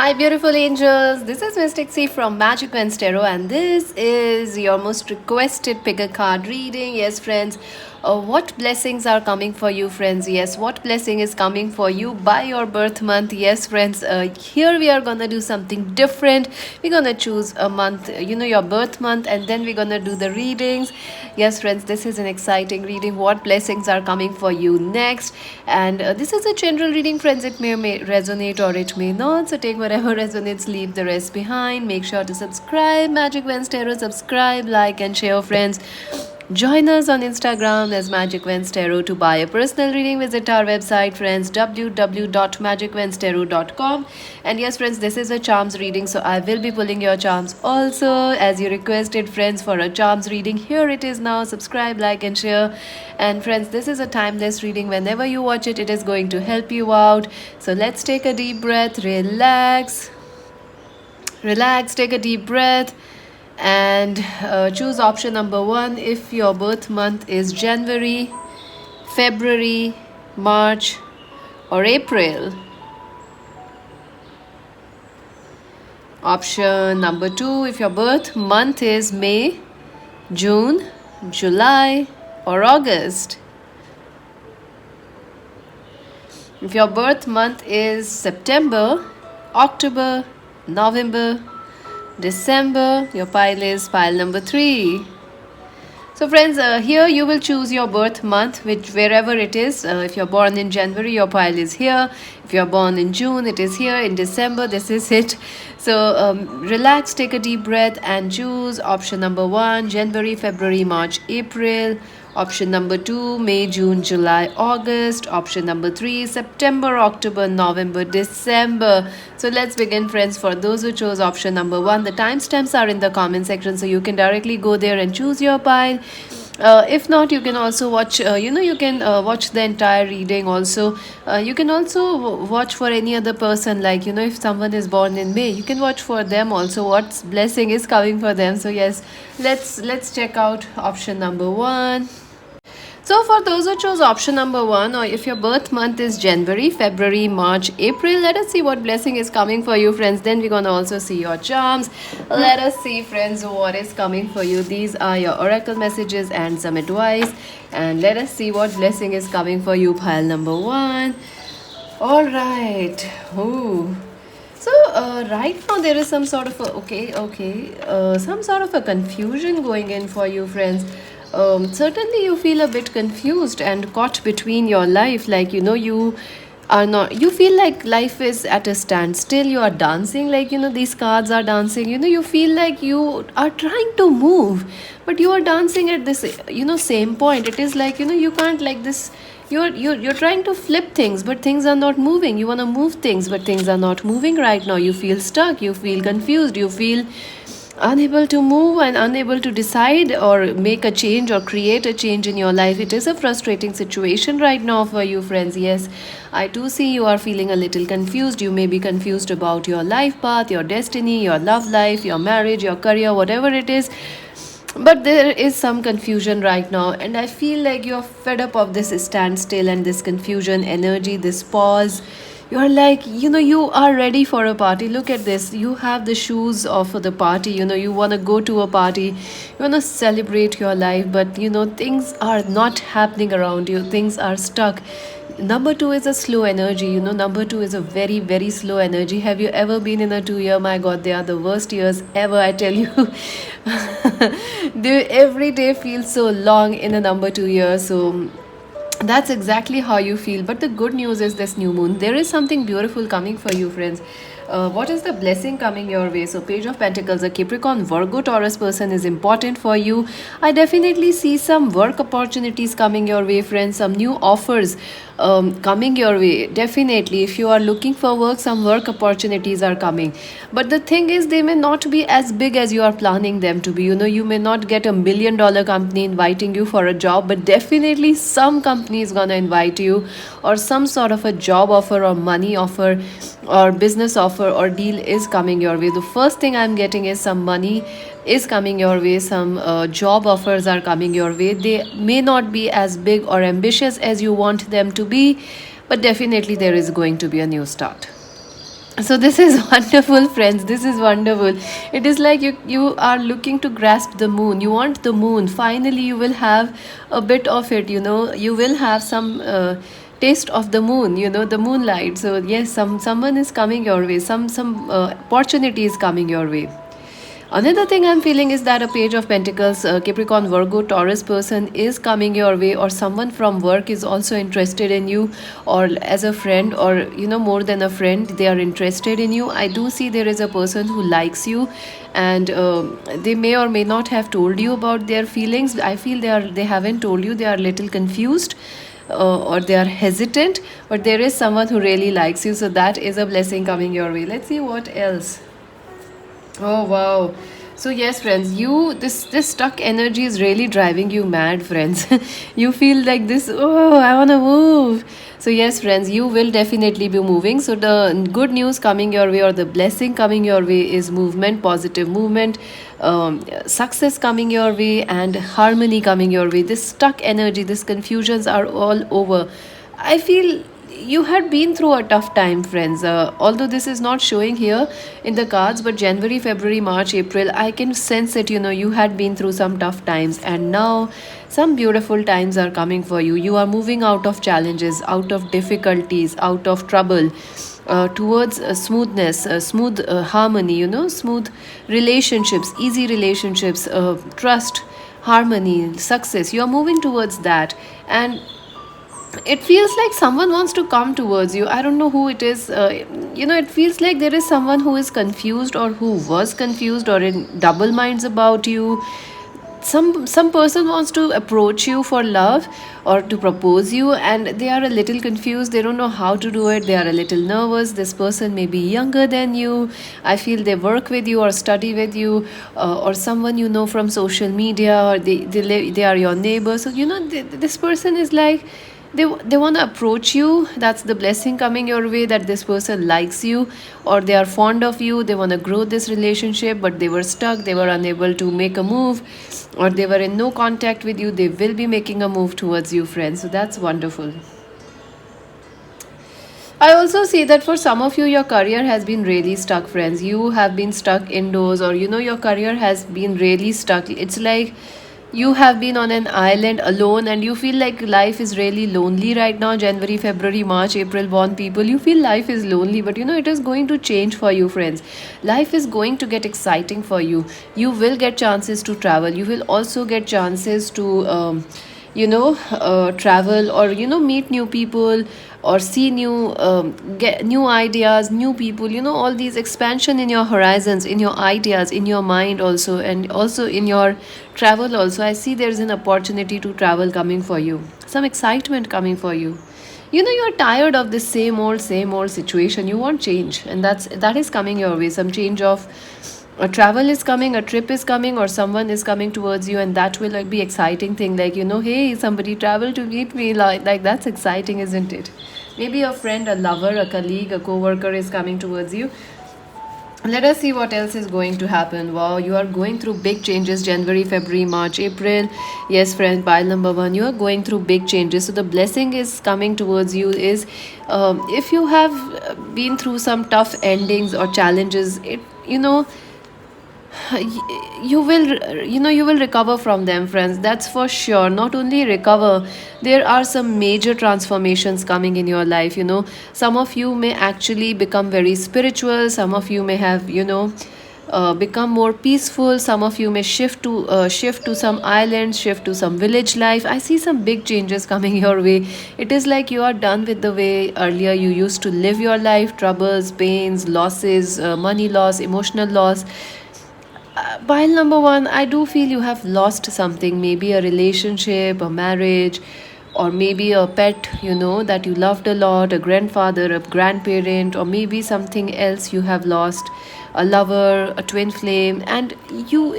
Hi, beautiful angels. This is Mystic C from Magic Wednesday Tarot, and this is your most requested pick a card reading. Yes, friends, what blessings are coming for you, friends? Yes, what blessing is coming for you by your birth month? Yes, friends, here we are gonna do something different. We're gonna choose a month, your birth month, and then we're gonna do the readings. Yes, friends, this is an exciting reading. What blessings are coming for you next? And this is a general reading, friends. It may resonate or it may not. So take whatever resonates, leave the rest behind. Make sure to subscribe, Magic Wednesday Tarot. Subscribe, like, and share, friends. Join us on Instagram as Magic Wednesday Tarot. To buy a personal reading, visit our website, friends, www.magicwednesdaytarot.com. And yes, friends, this is a charms reading, so I will be pulling your charms also as you requested, friends, for a charms reading. Here it is now. Subscribe, like, and share. And friends, this is a timeless reading. Whenever you watch it, it is going to help you out. So let's take a deep breath, relax, take a deep breath, and choose option number one if your birth month is January, February, March, or April. Option number two if your birth month is May, June, July, or August. If your birth month is September, October, November, December, your pile is pile number 3. So friends, here you will choose your birth month, which wherever it is. If you're born in January, your pile is here. If you're born in June, it is here. In December, this is it. So relax, take a deep breath, and choose option number 1, January, February, March, April. Option number 2, May, June, July, August. Option number 3, September, October, November, December. So let's begin, friends. For those who chose option number 1, the timestamps are in the comment section, so you can directly go there and choose your pile. If not, you can also watch, you can watch the entire reading also. You can also watch for any other person, like, if someone is born in May, you can watch for them also what blessing is coming for them. So yes, let's check out option number 1. So for those who chose option number 1, or if your birth month is January, February, March, April, let us see what blessing is coming for you, friends. Then we're gonna also see your charms. Let us see, friends, what is coming for you. These are your oracle messages and some advice. And let us see what blessing is coming for you, pile number 1. All right. Ooh. So right now there is some sort of some sort of a confusion going in for you, friends. Certainly you feel a bit confused and caught between your life, like you are not, you feel like life is at a standstill. You are dancing, like these cards are dancing. You feel like you are trying to move, but you are dancing at this same point. It is like you can't, like this. You're trying to flip things, but things are not moving. You want to move things, but things are not moving right now. You feel stuck, you feel confused, you feel unable to move and unable to decide or make a change or create a change in your life. It is a frustrating situation right now for you, friends. Yes, I do see you are feeling a little confused. You may be confused about your life path, your destiny, your love life, your marriage, your career, whatever it is. But there is some confusion right now, and I feel like you're fed up of this standstill and this confusion energy, this pause. You're like, you are ready for a party. Look at this. You have the shoes of the party. You want to go to a party. You want to celebrate your life, but things are not happening around you. Things are stuck. Number 2 is a slow energy. Number 2 is a very, very slow energy. Have you ever been in a 2 year? My God, they are the worst years ever, I tell you. Every day feels so long in a number 2 year. So that's exactly how you feel. But the good news is this new moon. There is something beautiful coming for you, friends. What is the blessing coming your way? So Page of Pentacles, a Capricorn, Virgo, Taurus person is important for you. I definitely see some work opportunities coming your way, friends. Some new offers coming your way. Definitely, if you are looking for work, some work opportunities are coming. But the thing is, they may not be as big as you are planning them to be. You may not get $1 million company inviting you for a job, but definitely some company is gonna invite you, or some sort of a job offer or money offer or business offer or deal is coming your way. The first thing I'm getting is some money is coming your way. Some job offers are coming your way. They may not be as big or ambitious as you want them to be, but definitely there is going to be a new start. So this is wonderful, friends. This is wonderful. It is like you are looking to grasp the moon. You want the moon. Finally, you will have a bit of it. You will have some taste of the moon. The moonlight. So yes, someone is coming your way. Some opportunity is coming your way. Another thing I'm feeling is that a page of pentacles, Capricorn, Virgo, Taurus person is coming your way, or someone from work is also interested in you, or as a friend, or more than a friend, they are interested in you. I do see there is a person who likes you, and they may or may not have told you about their feelings. I feel they haven't told you. They are a little confused. Or they are hesitant, but there is someone who really likes you, so that is a blessing coming your way. Let's see what else. Oh wow. So yes, friends, this stuck energy is really driving you mad, friends. You feel like this, oh, I want to move. So yes, friends, you will definitely be moving. So the good news coming your way, or the blessing coming your way, is movement, positive movement, success coming your way, and harmony coming your way. This stuck energy, this confusions are all over. I feel you had been through a tough time, friends. Although this is not showing here in the cards, but January, February, March, April, I can sense it. You had been through some tough times, and now some beautiful times are coming for you. You are moving out of challenges, out of difficulties, out of trouble. Towards smoothness, smooth harmony, smooth relationships, easy relationships, trust, harmony, success. You are moving towards that, and it feels like someone wants to come towards you. I don't know who it is. It feels like there is someone who is confused, or who was confused, or in double minds about you. Some person wants to approach you for love, or to propose you, and they are a little confused. They don't know how to do it. They are a little nervous. This person may be younger than you. I feel they work with you or study with you, or someone from social media, or they are your neighbor. So this person is like, they want to approach you. That's the blessing coming your way, that this person likes you, or they are fond of you. They want to grow this relationship, but they were stuck. They were unable to make a move, or they were in no contact with you. They will be making a move towards you, friends. So that's wonderful. I also see that for some of you, your career has been really stuck, friends. You have been stuck indoors, or your career has been really stuck. It's like you have been on an island alone, and you feel like life is really lonely right now. January, February, March, April born people, you feel life is lonely, but it is going to change for you, friends. Life is going to get exciting for you. You will get chances to travel. You will also get chances to travel, or meet new people, or see new get new ideas, new people, all these expansion in your horizons, in your ideas, in your mind also, and also in your travel also. I see there's an opportunity to travel coming for you, some excitement coming for you. You're tired of this same old situation. You want change, and that is coming your way. Some change of a travel is coming, a trip is coming, or someone is coming towards you, and that will like be exciting thing, like hey, somebody traveled to meet me, like that's exciting, isn't it? Maybe a friend, a lover, a colleague, a co-worker is coming towards you. Let us see what else is going to happen. Wow, you are going through big changes. January, February, March, April. Yes, friend, pile number one, you are going through big changes. So the blessing is coming towards you is, if you have been through some tough endings or challenges, it you will recover from them, friends. That's for sure. Not only recover, there are some major transformations coming in your life. Some of you may actually become very spiritual. Some of you may have become more peaceful. Some of you may shift to some islands, shift to some village life. I see some big changes coming your way. It is like you are done with the way earlier you used to live your life. Troubles, pains, losses, money loss, emotional loss. Pile number one, I do feel you have lost something, maybe a relationship, a marriage, or maybe a pet, that you loved a lot, a grandfather, a grandparent, or maybe something else you have lost, a lover, a twin flame. And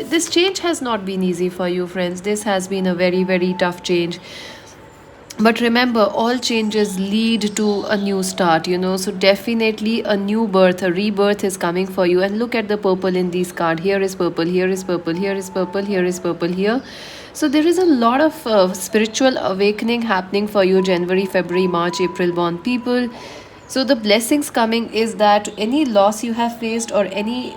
this change has not been easy for you, friends. This has been a very, very tough change. But remember, all changes lead to a new start, so definitely a new birth, a rebirth is coming for you. And look at the purple in these cards. Here is purple, here is purple, here is purple, here is purple, here. So there is a lot of spiritual awakening happening for you, January, February, March, April born people. So the blessings coming is that any loss you have faced, or any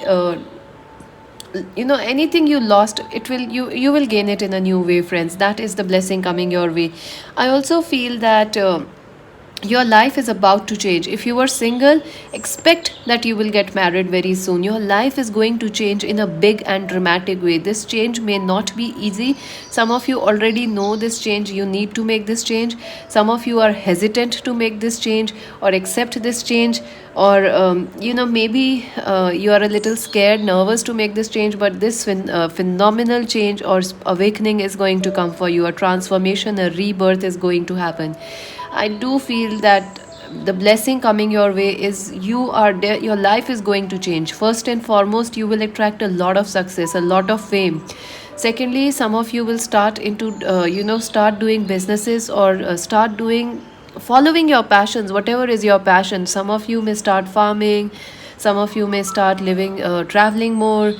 anything you lost, it will, you will gain it in a new way, friends. That is the blessing coming your way. I also feel that your life is about to change. If you are single, expect that you will get married very soon. Your life is going to change in a big and dramatic way. This change may not be easy. Some of you already know this change, you need to make this change. Some of you are hesitant to make this change or accept this change, or maybe you are a little scared, nervous to make this change. But this phenomenal change or awakening is going to come for you. A transformation, a rebirth is going to happen. I do feel that the blessing coming your way is, you are there, your life is going to change. First and foremost, you will attract a lot of success, a lot of fame. Secondly, some of you will start into start doing businesses, or start doing, following your passions, whatever is your passion. Some of you may start farming, some of you may start living, traveling more,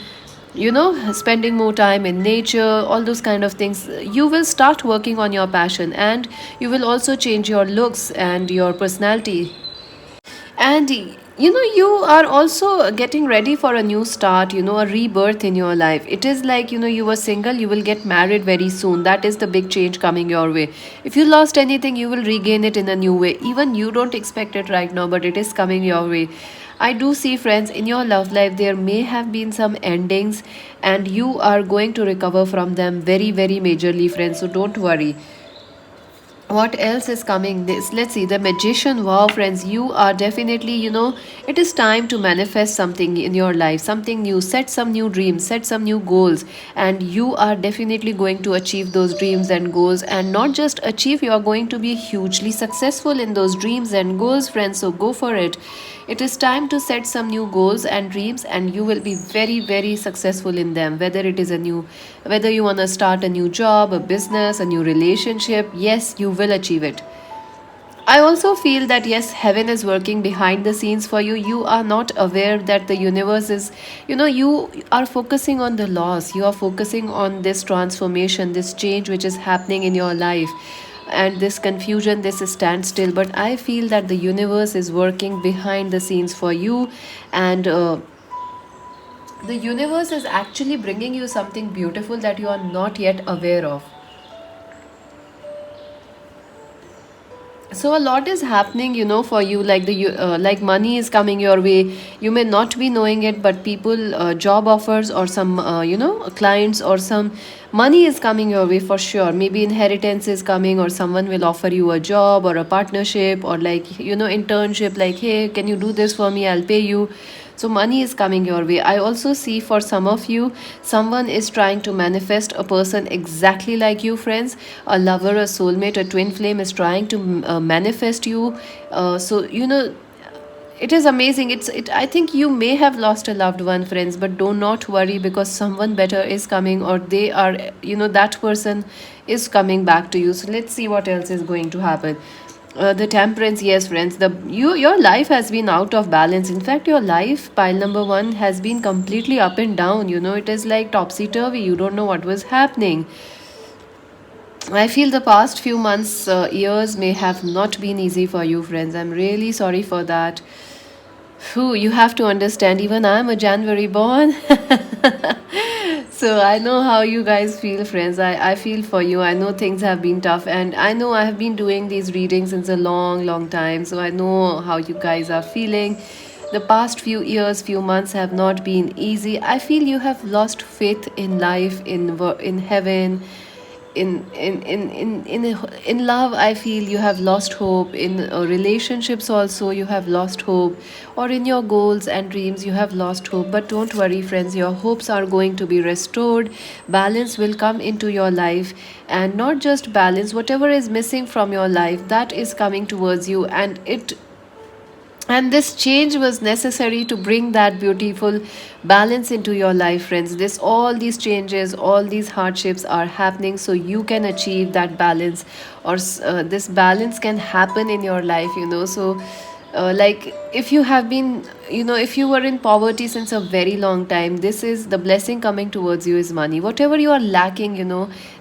spending more time in nature, all those kind of things. You will start working on your passion, and you will also change your looks and your personality. And you are also getting ready for a new start, a rebirth in your life. It is like, you were single, you will get married very soon. That is the big change coming your way. If you lost anything, you will regain it in a new way. Even you don't expect it right now, but it is coming your way. I do see, friends, in your love life there may have been some endings, and you are going to recover from them very, very majorly, friends. So don't worry. What else is coming? This, let's see, the Magician. Wow, friends, you are definitely, it is time to manifest something in your life, something new. Set some new dreams, set some new goals, and you are definitely going to achieve those dreams and goals. And not just achieve, you are going to be hugely successful in those dreams and goals, friends. So go for it. It is time to set some new goals and dreams, and you will be very, very successful in them. Whether you want to start a new job, a business, a new relationship, yes, you will achieve it. I also feel that yes, heaven is working behind the scenes for you. You are not aware that the universe is, you are focusing on the loss, you are focusing on this transformation, this change which is happening in your life, and this confusion, this standstill. But I feel that the universe is working behind the scenes for you, and the universe is actually bringing you something beautiful that you are not yet aware of. So a lot is happening, for you. Like like money is coming your way. You may not be knowing it, but people, job offers, or some clients, or some money is coming your way for sure. Maybe inheritance is coming, or someone will offer you a job or a partnership, or like, internship, like, hey, can you do this for me, I'll pay you. So money is coming your way. I also see, for some of you, someone is trying to manifest a person exactly like you, friends. A lover, a soulmate, a twin flame is trying to manifest you. So it is amazing. I think you may have lost a loved one, friends, but do not worry, because someone better is coming, or they are, that person is coming back to you. So let's see what else is going to happen. The Temperance, yes, friends, your life has been out of balance. In fact, your life, pile number one, has been completely up and down. It is like topsy turvy. You don't know what was happening. I feel the past few months, years may have not been easy for you, friends. I'm really sorry for that. Whew, you have to understand, even I'm a January born. So I know how you guys feel, friends. I feel for you. I know things have been tough, and I know I have been doing these readings since a long, long time. So I know how you guys are feeling. The past few years, few months have not been easy. I feel you have lost faith in life, in heaven, in love. I feel you have lost hope. In relationships also, you have lost hope, or in your goals and dreams, you have lost hope. But don't worry, friends, your hopes are going to be restored. Balance will come into your life, and not just balance, whatever is missing from your life, that is coming towards you. And this change was necessary to bring that beautiful balance into your life, friends. All these changes, all these hardships are happening so you can achieve that balance, or this balance can happen in your life. So like, if you have been, if you were in poverty since a very long time, this is the blessing coming towards you is money. Whatever you are lacking,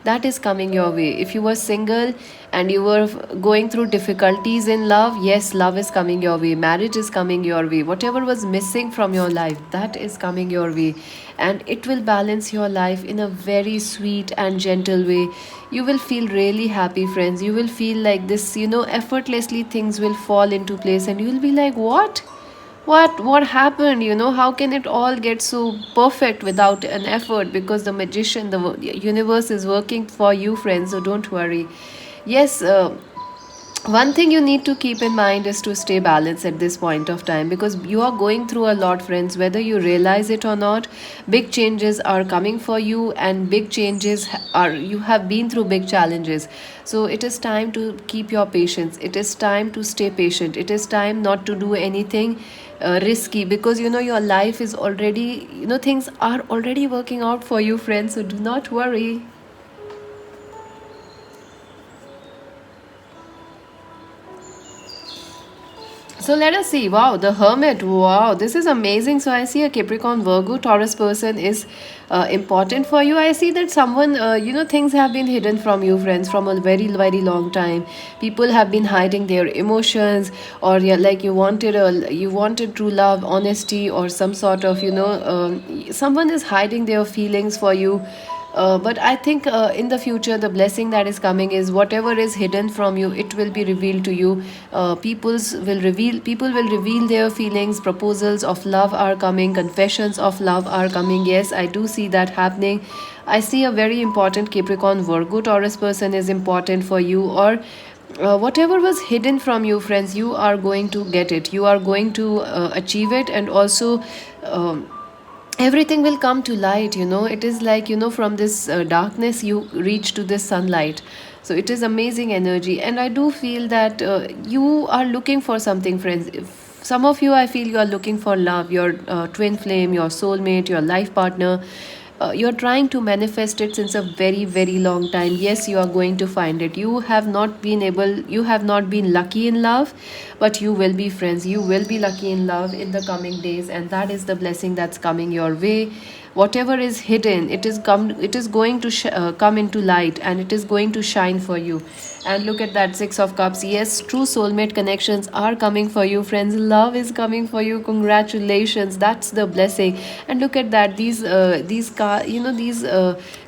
that is coming your way. If you were single and you were going through difficulties in love, yes, love is coming your way, marriage is coming your way. Whatever was missing from your life, that is coming your way, and it will balance your life in a very sweet and gentle way. You will feel really happy, friends. You will feel like this, effortlessly things will fall into place, and you will be like, what happened? How can it all get so perfect without an effort? Because the magician, the universe is working for you, friends, so don't worry. Yes, one thing you need to keep in mind is to stay balanced at this point of time, because you are going through a lot, friends, whether you realize it or not. Big changes are coming for you, and big changes are, you have been through big challenges. So it is time to keep your patience, it is time to stay patient, it is time not to do anything risky, because your life is already, things are already working out for you, friends, so do not worry. So let us see. Wow, the Hermit. Wow, this is amazing. So I see a Capricorn, Virgo, Taurus person is important for you. I see that someone, things have been hidden from you, friends, from a very, very long time. People have been hiding their emotions, or yeah, like you wanted true love, honesty, or some sort of, someone is hiding their feelings for you. But I think in the future, the blessing that is coming is whatever is hidden from you, it will be revealed to you. People will reveal their feelings. Proposals of love are coming. Confessions of love are coming. Yes, I do see that happening. I see a very important Capricorn, Virgo, Taurus person is important for you, or whatever was hidden from you, friends, you are going to get it. You are going to achieve it, and also. Everything will come to light. It is like, from this darkness you reach to this sunlight. So it is amazing energy, and I do feel that you are looking for something, friends. If some of you, I feel you are looking for love, your twin flame, your soulmate, your life partner. You're trying to manifest it since a very, very long time. Yes, you are going to find it. You have not been lucky in love, but you will be, friends. You will be lucky in love in the coming days, and that is the blessing that's coming your way. Whatever is hidden, it is going to come into light, and it is going to shine for you. And look at that, Six of Cups. Yes, true soulmate connections are coming for you, friends. Love is coming for you. Congratulations, that's the blessing. And look at that, these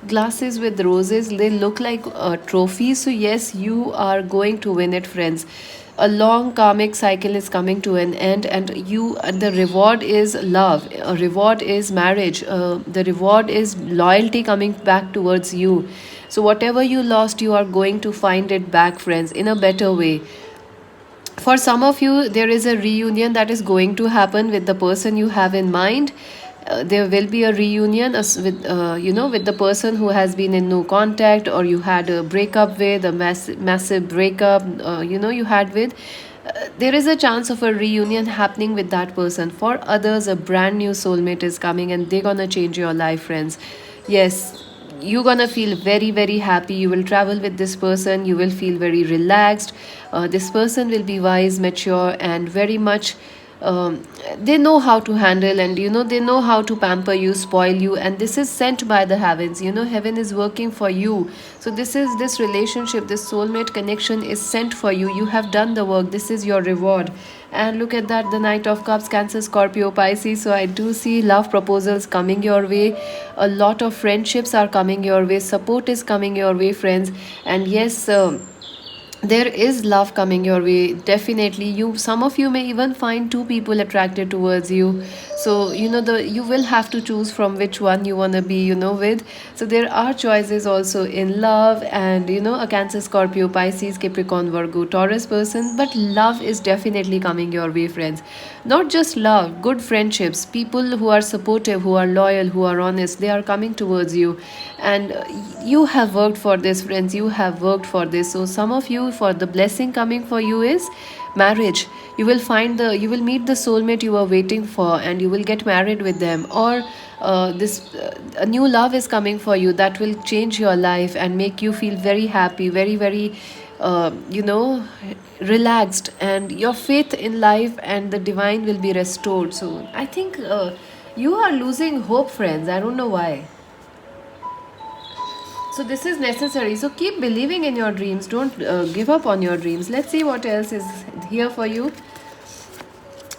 glasses with roses, they look like trophies. So yes, you are going to win it, friends. A long karmic cycle is coming to an end, and the reward is love, a reward is marriage, the reward is loyalty coming back towards you. So whatever you lost, you are going to find it back, friends, in a better way. For some of you, there is a reunion that is going to happen with the person you have in mind. There will be a reunion with with the person who has been in no contact, or you had a breakup with a massive breakup, you had with. There is a chance of a reunion happening with that person. For others, a brand new soulmate is coming, and they're gonna change your life, friends. Yes, you're gonna feel very, very happy. You will travel with this person, you will feel very relaxed. This person will be wise, mature, and very much they know how to handle, and they know how to pamper you, spoil you, and this is sent by the heavens. Heaven is working for you. So this relationship, this soulmate connection is sent for you. You have done the work, this is your reward. And look at that, the Knight of Cups, Cancer, Scorpio, Pisces. So I do see love proposals coming your way. A lot of friendships are coming your way, support is coming your way, friends. And yes, there is love coming your way, definitely. Some of you may even find two people attracted towards you. So you will have to choose from which one you want to be, with. So there are choices also in love, and a Cancer, Scorpio, Pisces, Capricorn, Virgo, Taurus person. But love is definitely coming your way, friends. Not just love, good friendships, people who are supportive, who are loyal, who are honest, they are coming towards you. And you have worked for this, friends, you have worked for this. So some of you, for the blessing coming for you is marriage. You will meet the soulmate you are waiting for, and you will get married with them. Or this a new love is coming for you that will change your life and make you feel very happy, very, very you know, relaxed, and your faith in life and the divine will be restored. So I think you are losing hope, friends. I don't know why. So this is necessary. So keep believing in your dreams. Don't give up on your dreams. Let's see what else is here for you.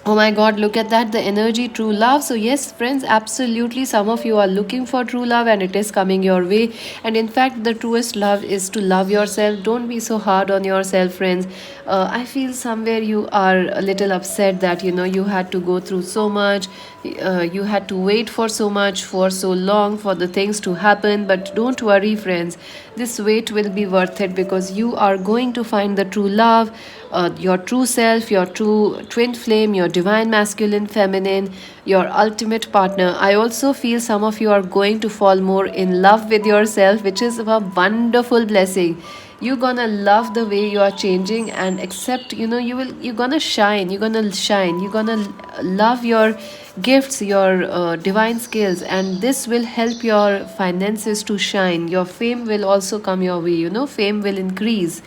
Oh my god, look at that, the energy, true love. So yes, friends, absolutely, some of you are looking for true love and it is coming your way. And in fact, the truest love is to love yourself. Don't be so hard on yourself, friends. I feel somewhere you are a little upset that you had to go through so much. You had to wait for so much for so long for the things to happen. But don't worry, friends, this wait will be worth it, because you are going to find the true love, your true self, your true twin flame, your divine masculine, feminine, your ultimate partner. I also feel some of you are going to fall more in love with yourself, which is a wonderful blessing. You're gonna love the way you are changing and accept, you're gonna shine, you're gonna love your gifts, your divine skills, and this will help your finances to shine. Your fame will also come your way, fame will increase.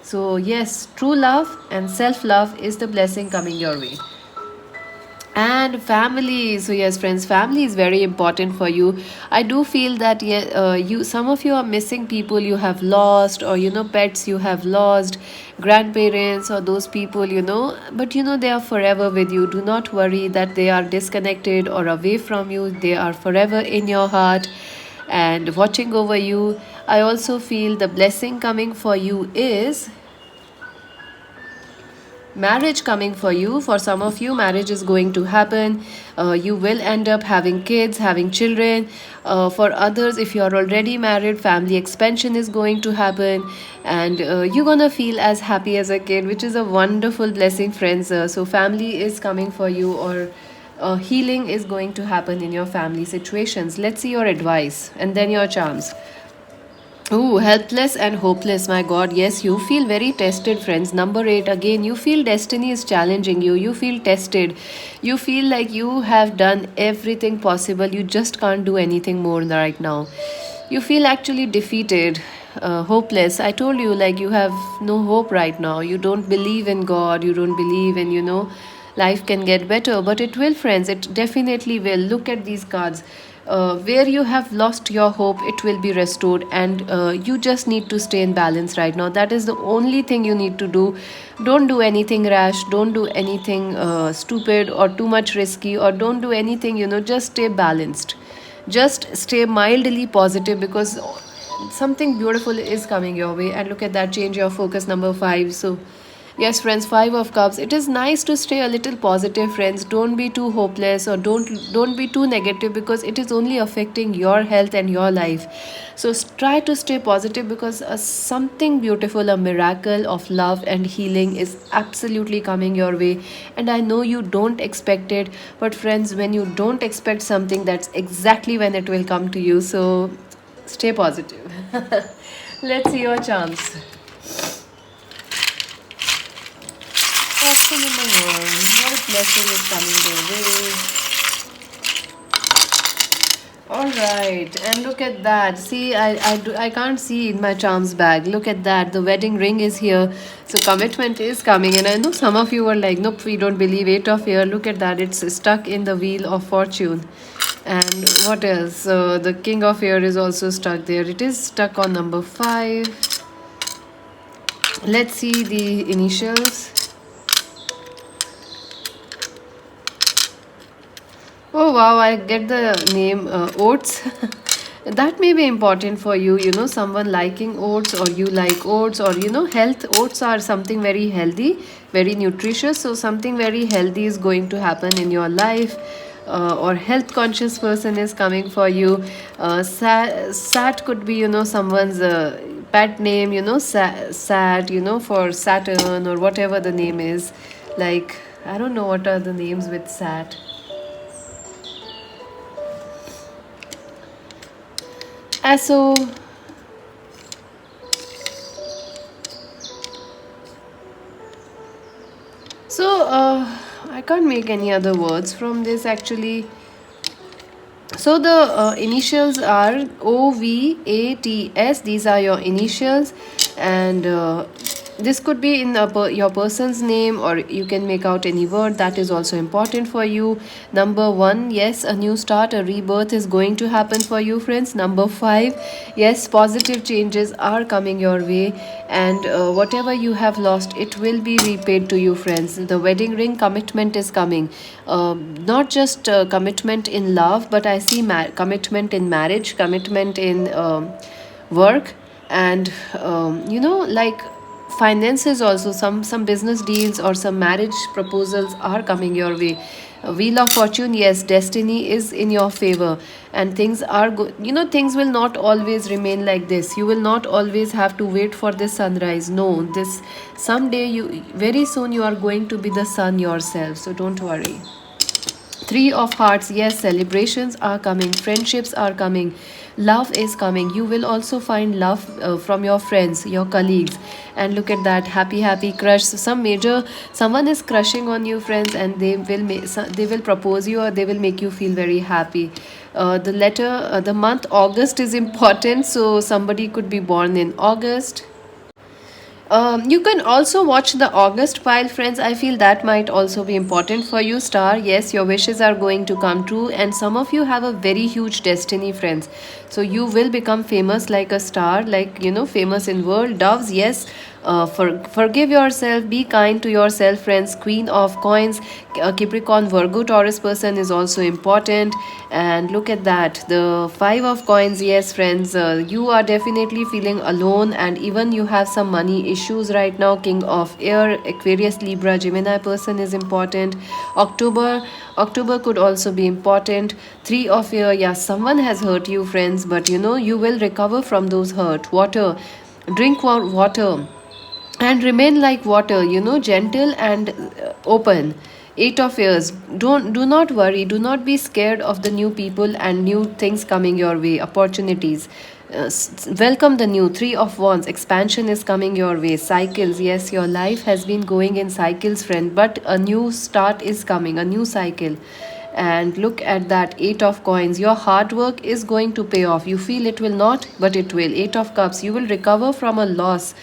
So, yes, true love and self love is the blessing coming your way. And family. So yes, friends, family is very important for you. I do feel that, yeah, some of you are missing people you have lost, or pets you have lost, grandparents, or those people, but they are forever with you. Do not worry that they are disconnected or away from you. They are forever in your heart and watching over you. I also feel the blessing coming for you is marriage coming for you. For some of you, marriage is going to happen. You will end up having kids, having children. For others, if you are already married, family expansion is going to happen, and you're gonna feel as happy as a kid, which is a wonderful blessing, friends. So family is coming for you, or healing is going to happen in your family situations. Let's see your advice and then your charms. Oh, helpless and hopeless, my God. Yes, you feel very tested, friends. Number 8, again, you feel destiny is challenging you. You feel tested. You feel like you have done everything possible. You just can't do anything more right now. You feel actually defeated, hopeless. I told you, like, you have no hope right now. You don't believe in God. You don't believe in, life can get better. But it will, friends. It definitely will. Look at these cards. Where you have lost your hope, it will be restored, and you just need to stay in balance right now. That is the only thing you need to do. Don't do anything rash, don't do anything stupid or too much risky, or don't do anything, just stay balanced. Just stay mildly positive, because something beautiful is coming your way. And look at that, change your focus, number 5. So yes, friends, 5 of cups. It is nice to stay a little positive, friends. Don't be too hopeless, or don't be too negative, because it is only affecting your health and your life. So try to stay positive, because something beautiful, a miracle of love and healing is absolutely coming your way. And I know you don't expect it, but friends, when you don't expect something, that's exactly when it will come to you. So stay positive. Let's see your charms. Blessing in the world. What blessing is coming their way? All right, and look at that. See, I can't see in my charms bag. Look at that. The wedding ring is here. So commitment is coming. And I know some of you were like, nope, we don't believe. 8 of here. Look at that. It's stuck in the wheel of fortune. And what else? The king of here is also stuck there. It is stuck on number 5. Let's see the initials. Oh wow, I get the name oats. That may be important for you, someone liking oats, or you like oats, or health. Oats are something very healthy, very nutritious. So something very healthy is going to happen in your life. Or health conscious person is coming for you. Sat could be, someone's pet name, Sat, for Saturn, or whatever the name is. Like, I don't know what are the names with Sat. So I can't make any other words from this actually. So the initials are OVATS. These are your initials, and This could be in your person's name, or you can make out any word that is also important for you. Number 1, yes, a new start, a rebirth is going to happen for you, friends. Number 5, yes, positive changes are coming your way, and whatever you have lost, it will be repaid to you, friends. The wedding ring commitment is coming. Not just commitment in love, but I see commitment in marriage, commitment in work, and like finances also. Some business deals or some marriage proposals are coming your way. Wheel of fortune, yes, destiny is in your favor, and things are good. Things will not always remain like this. You will not always have to wait for this sunrise. No, this someday, you very soon, you are going to be the sun yourself, so don't worry. Three of hearts, yes, celebrations are coming, friendships are coming, love is coming. You will also find love from your friends, your colleagues. And look at that, happy crush. Someone is crushing on you, friends, and they will propose you, or they will make you feel very happy. The month August is important, so somebody could be born in August. You can also watch the August pile, friends. I feel that might also be important for you, star. Yes, your wishes are going to come true, and some of you have a very huge destiny, friends. So you will become famous like a star, like famous in world. Doves, yes. Forgive yourself, be kind to yourself, friends. Queen of coins, Capricorn, Virgo, Taurus person is also important. And look at that, the five of coins, yes, friends. You are definitely feeling alone, and even you have some money issues right now. King of air, Aquarius, Libra, Gemini person is important. October could also be important. Three of air, yeah, someone has hurt you, friends, but you will recover from those hurt. Water, drink water and remain like water, gentle and open. Eight of years, do not worry, do not be scared of the new people and new things coming your way, opportunities. Welcome the new. Three of wands, expansion is coming your way. Cycles, yes, your life has been going in cycles, friend, but a new start is coming, a new cycle. And look at that, eight of coins, your hard work is going to pay off. You feel it will not, but it will. Eight of cups, you will recover from a loss.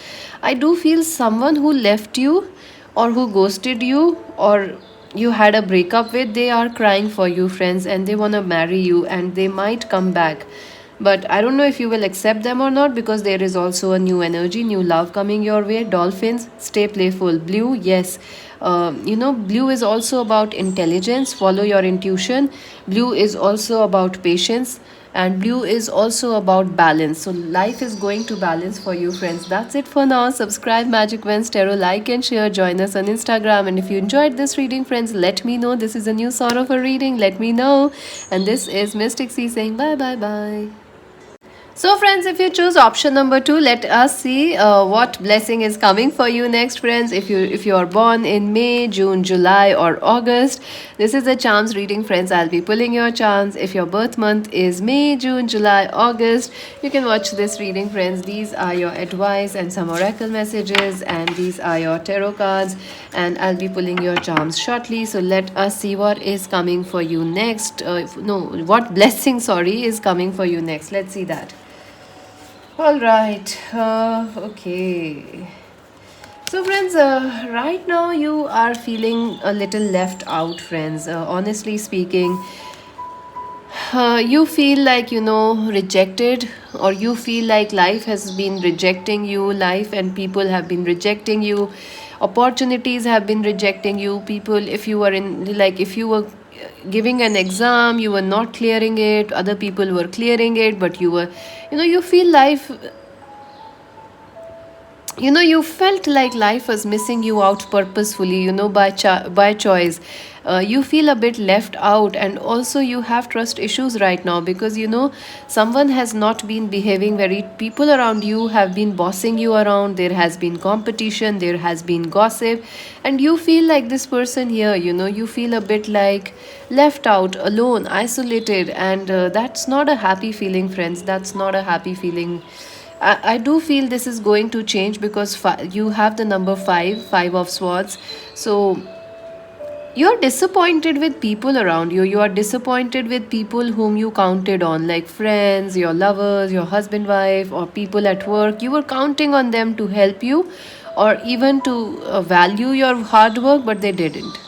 I do feel someone who left you, or who ghosted you, or you had a breakup with, they are crying for you, friends, and they want to marry you, and they might come back. But I don't know if you will accept them or not, because there is also a new energy, new love coming your way. Dolphins, stay playful. Blue, yes. Blue is also about intelligence. Follow your intuition. Blue is also about patience. And blue is also about balance. So life is going to balance for you, friends. That's it for now. Subscribe Magic Wens Tarot, like and share. Join us on Instagram. And if you enjoyed this reading, friends, let me know. This is a new sort of a reading. Let me know. And this is Mystic C saying bye bye bye. So friends, if you choose option number 2, let us see what blessing is coming for you next, friends. If you are born in May, June, July or August, this is a charms reading, friends. I'll be pulling your charms. If your birth month is May, June, July, August, you can watch this reading, friends. These are your advice and some oracle messages, and these are your tarot cards, and I'll be pulling your charms shortly. So let us see what is coming for you next. What blessing, sorry, is coming for you next. Let's see that. All right. Okay. So, friends, right now you are feeling a little left out, friends. Honestly speaking, you feel like, rejected, or you feel like life has been rejecting you, life and people have been rejecting you, opportunities have been rejecting you. People, if you were giving an exam, you were not clearing it, other people were clearing it, but you feel life, you felt like life was missing you out purposefully, by choice. You feel a bit left out, and also you have trust issues right now, because someone has not been behaving very, people around you have been bossing you around, there has been competition, there has been gossip, and you feel like this person here, you feel a bit like left out, alone, isolated, and that's not a happy feeling, friends. That's not a happy feeling. I do feel this is going to change, because you have the number 5, 5 of swords. So you're disappointed with people around you. You are disappointed with people whom you counted on, like friends, your lovers, your husband, wife, or people at work. You were counting on them to help you, or even to value your hard work, but they didn't.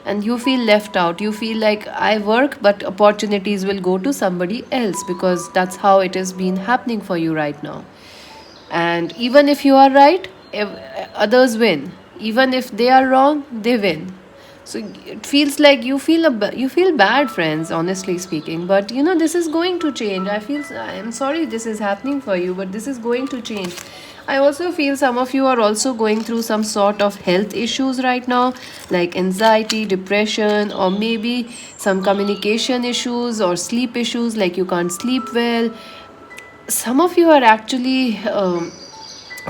And you feel left out. You feel like, I work, but opportunities will go to somebody else, because that's how it has been happening for you right now. And even if you are right, if others win. Even if they are wrong, they win. So it feels like you feel bad, friends, honestly speaking. But this is going to change. I'm sorry this is happening for you, but this is going to change. I also feel some of you are also going through some sort of health issues right now, like anxiety, depression, or maybe some communication issues or sleep issues, like you can't sleep well. Some of you are actually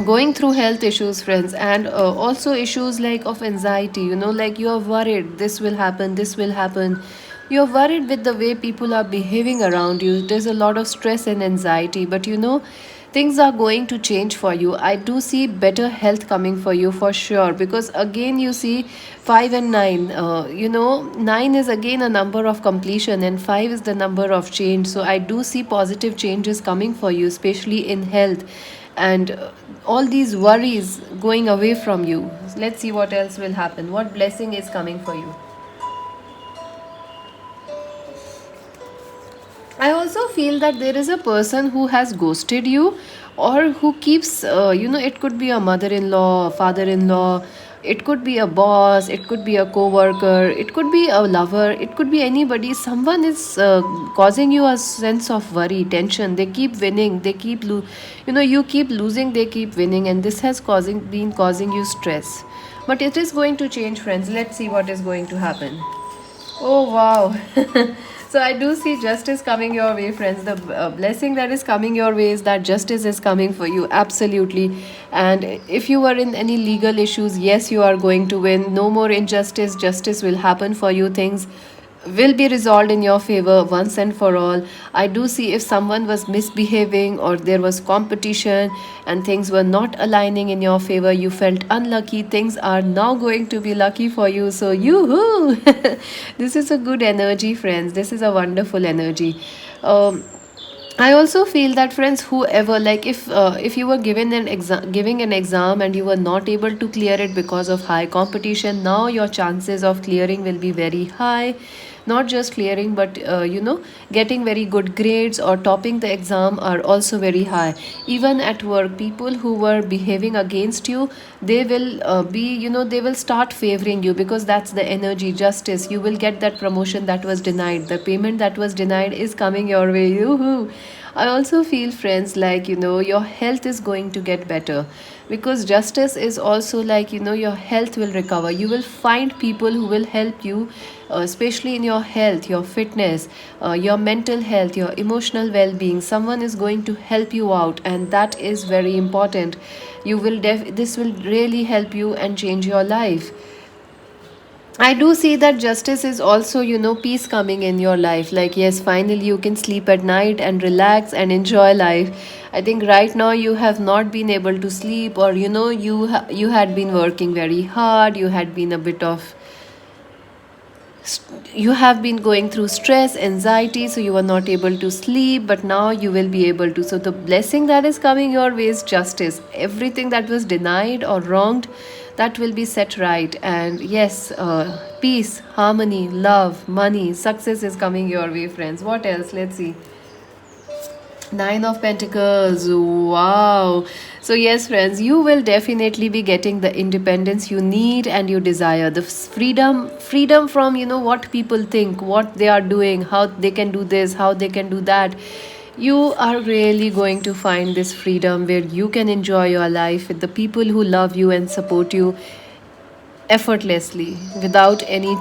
going through health issues, friends, and also issues like of anxiety, like you are worried this will happen, this will happen. You're worried with the way people are behaving around you. There's a lot of stress and anxiety, but things are going to change for you. I do see better health coming for you for sure, because again you see 5 and 9. 9 is again a number of completion, and 5 is the number of change. So I do see positive changes coming for you, especially in health, and all these worries going away from you. Let's see what else will happen. What blessing is coming for you? I also feel that there is a person who has ghosted you, or who keeps, it could be a mother in law, a father in law, it could be a boss, it could be a co worker, it could be a lover, it could be anybody. Someone is causing you a sense of worry, tension. They keep winning, they keep, you keep losing, they keep winning, and this has been causing you stress. But it is going to change, friends. Let's see what is going to happen. Oh, wow. So I do see justice coming your way, friends. The blessing that is coming your way is that justice is coming for you, absolutely. And if you were in any legal issues, yes, you are going to win. No more injustice. Justice will happen for you. Things will be resolved in your favor once and for all. I do see if someone was misbehaving, or there was competition and things were not aligning in your favor, you felt unlucky, things are now going to be lucky for you. So, yoo-hoo! This is a good energy, friends. This is a wonderful energy. I also feel that, friends, whoever, like if you were giving an exam and you were not able to clear it because of high competition, now your chances of clearing will be very high. Not just clearing, but getting very good grades or topping the exam are also very high. Even at work, people who were behaving against you, they will they will start favoring you, because that's the energy. Justice, you will get that promotion that was denied, the payment that was denied is coming your way. Yoo-hoo. I also feel, friends, like your health is going to get better, because justice is also like your health will recover. You will find people who will help you, especially in your health, your fitness, your mental health, your emotional well-being. Someone is going to help you out, and that is very important. This will really help you and change your life. I do see that justice is also, peace coming in your life. Like, yes, finally you can sleep at night and relax and enjoy life. I think right now you have not been able to sleep, or you had been working very hard. You had been a bit of you have been going through stress, anxiety, so you were not able to sleep, but now you will be able to. So the blessing that is coming your way is justice. Everything that was denied or wronged, that will be set right. And yes, peace, harmony, love, money, success is coming your way, friends. What else? Let's see. Nine of Pentacles. Wow. So, yes, friends, you will definitely be getting the independence you need and you desire. The freedom from, what people think, what they are doing, how they can do this, how they can do that. You are really going to find this freedom where you can enjoy your life with the people who love you and support you effortlessly, without any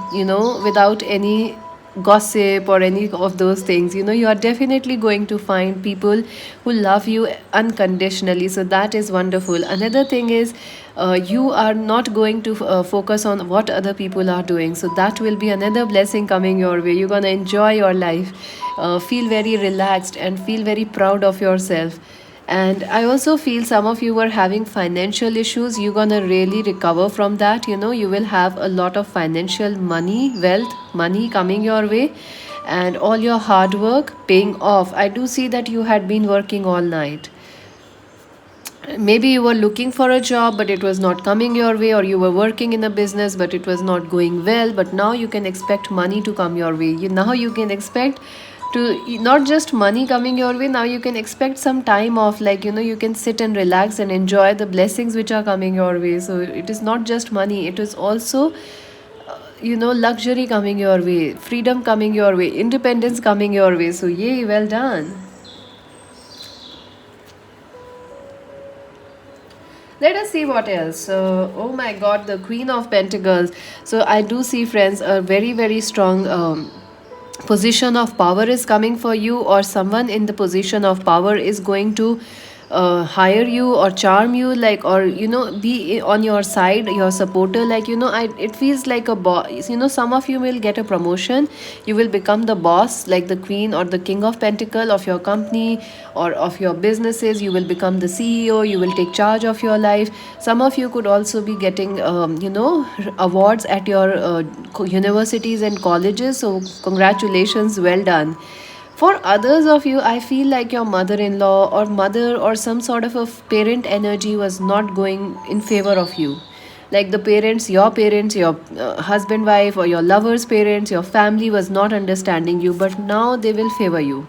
gossip or any of those things. You are definitely going to find people who love you unconditionally, so that is wonderful. Another thing is, you are not going to focus on what other people are doing, so that will be another blessing coming your way. You're going to enjoy your life, feel very relaxed and feel very proud of yourself. And I also feel some of you were having financial issues. You're gonna really recover from that. You will have a lot of financial money, wealth, money coming your way, and all your hard work paying off. I do see that you had been working all night. Maybe you were looking for a job but it was not coming your way, or you were working in a business but it was not going well, but now you can expect money to come your way. Now you can expect to, not just money coming your way, now you can expect some time off, like you can sit and relax and enjoy the blessings which are coming your way. So it is not just money, it is also luxury coming your way, freedom coming your way, independence coming your way. So yay, well done. Let us see what else. Oh my god, the Queen of Pentacles. So I do see, friends, a very, very strong position of power is coming for you, or someone in the position of power is going to hire you or charm you, like, or be on your side, your supporter, like it feels like a boss. Some of you will get a promotion, you will become the boss, like the queen or the king of pentacle of your company or of your businesses. You will become the CEO, you will take charge of your life. Some of you could also be getting awards at your universities and colleges. So congratulations, well done. For others of you, I feel like your mother in law or mother or some sort of a parent energy was not going in favor of you. Like the parents, your husband, wife, or your lover's parents, your family was not understanding you, but now they will favor you.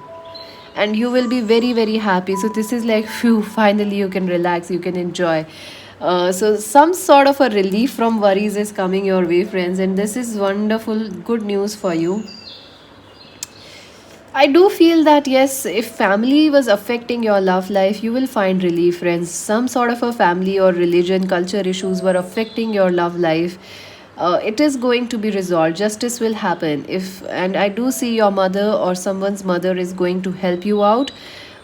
And you will be very, very happy. So, this is like, phew, finally you can relax, you can enjoy. So, some sort of a relief from worries is coming your way, friends, and this is wonderful, good news for you. I do feel that yes, if family was affecting your love life, you will find relief, friends. Some sort of a family or religion, culture issues were affecting your love life. It is going to be resolved. Justice will happen. And I do see your mother or someone's mother is going to help you out.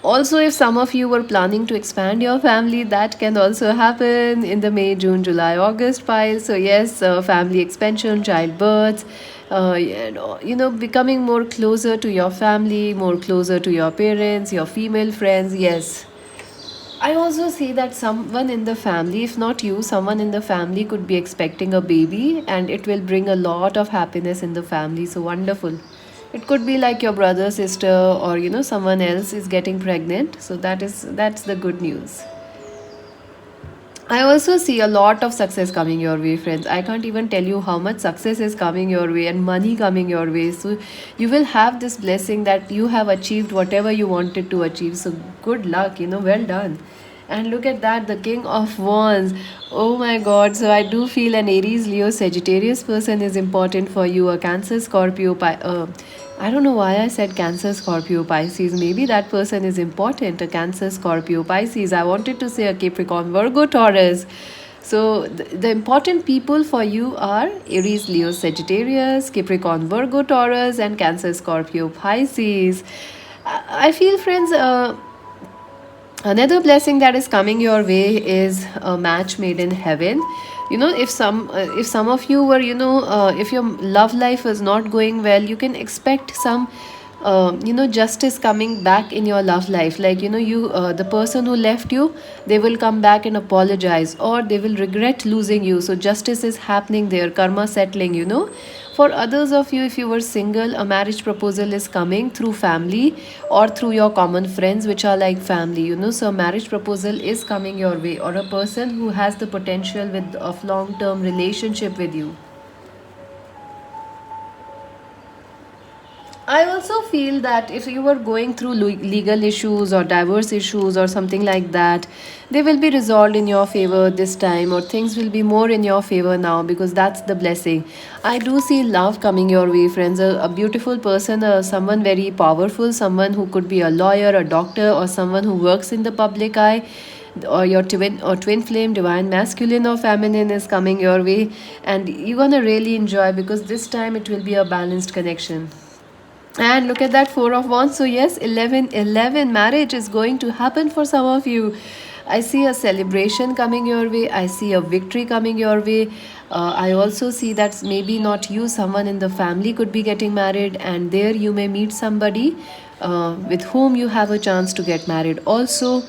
Also, if some of you were planning to expand your family, that can also happen in the May, June, July, August pile. So yes, family expansion, childbirths, becoming more closer to your family, more closer to your parents, your female friends. Yes, I also see that someone in the family, if not you, someone in the family could be expecting a baby, and it will bring a lot of happiness in the family. So wonderful. It could be like your brother, sister, or someone else is getting pregnant. So that's the good news. I also see a lot of success coming your way, friends. I can't even tell you how much success is coming your way and money coming your way. So, you will have this blessing that you have achieved whatever you wanted to achieve. So, good luck, well done. And look at that, the King of Wands. Oh my god. So, I do feel an Aries, Leo, Sagittarius person is important for you. A Cancer, Scorpio, I don't know why I said Cancer, Scorpio, Pisces. Maybe that person is important. A Cancer, Scorpio, Pisces. I wanted to say a Capricorn, Virgo, Taurus. So the important people for you are Aries, Leo, Sagittarius, Capricorn, Virgo, Taurus, and Cancer, Scorpio, Pisces. I feel, friends, another blessing that is coming your way is a match made in heaven. If some of you were, if your love life is not going well, you can expect some justice coming back in your love life. Like the person who left you, they will come back and apologize, or they will regret losing you. So justice is happening there, karma settling. For others of you, if you were single, a marriage proposal is coming through family or through your common friends, which are like family. So a marriage proposal is coming your way, or a person who has the potential with of long term relationship with you. I also feel that if you were going through legal issues or divorce issues or something like that, they will be resolved in your favor this time, or things will be more in your favor now, because that's the blessing. I do see love coming your way, friends. A beautiful person, someone very powerful, someone who could be a lawyer, a doctor, or someone who works in the public eye, or your twin flame, divine masculine or feminine, is coming your way, and you're gonna really enjoy, because this time it will be a balanced connection. And look at that, Four of Wands. So, yes, 11, marriage is going to happen for some of you. I see a celebration coming your way. I see a victory coming your way. I also see that maybe not you, someone in the family could be getting married, and there you may meet somebody with whom you have a chance to get married also.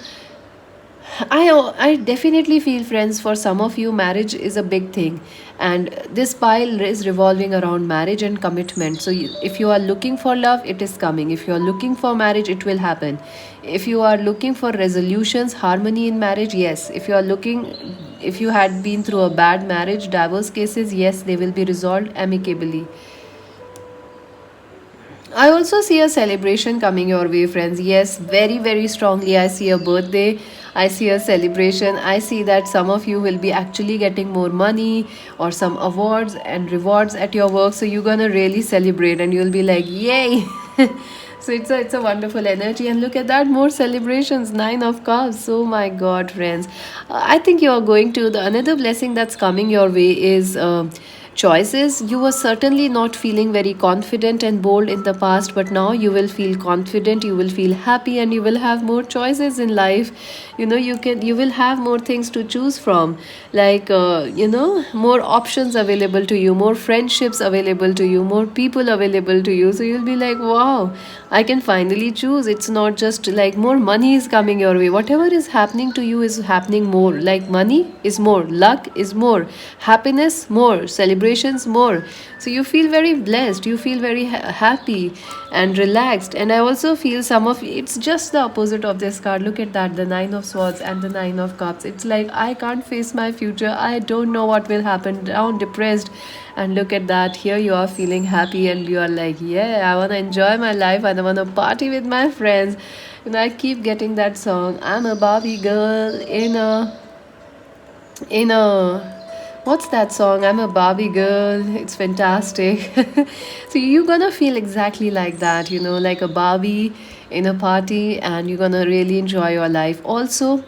I definitely feel, friends, for some of you, marriage is a big thing, and this pile is revolving around marriage and commitment. So, if you are looking for love, it is coming. If you are looking for marriage, it will happen. If you are looking for resolutions, harmony in marriage, yes. If you had been through a bad marriage, divorce cases, yes, they will be resolved amicably. I also see a celebration coming your way, friends. Yes, very, very strongly. I see a birthday. I see a celebration. I see that some of you will be actually getting more money or some awards and rewards at your work. So you're gonna really celebrate and you'll be like, yay! So it's a wonderful energy, and look at that, more celebrations, 9 of cups. Oh my god, friends. I think you are going to the another blessing that's coming your way is choices. You were certainly not feeling very confident and bold in the past, but now you will feel confident, you will feel happy, and you will have more choices in life. You will have more things to choose from, like more options available to you, more friendships available to you, more people available to you. So you'll be like, wow, I can finally choose. It's not just like more money is coming your way. Whatever is happening to you is happening more. Like money is more, luck is more, happiness more, celebrations more. So you feel very blessed. You feel very happy and relaxed. And I also feel some of it's just the opposite of this card. Look at that, the 9 of swords and the 9 of cups. It's like I can't face my future. I don't know what will happen. Down, depressed. And look at that, here you are feeling happy and you are like, yeah, I want to enjoy my life, I want to party with my friends. I keep getting that song, I'm a Barbie girl in a what's that song, I'm a Barbie girl. It's fantastic. So you're gonna feel exactly like that, like a Barbie in a party, and you're gonna really enjoy your life. Also,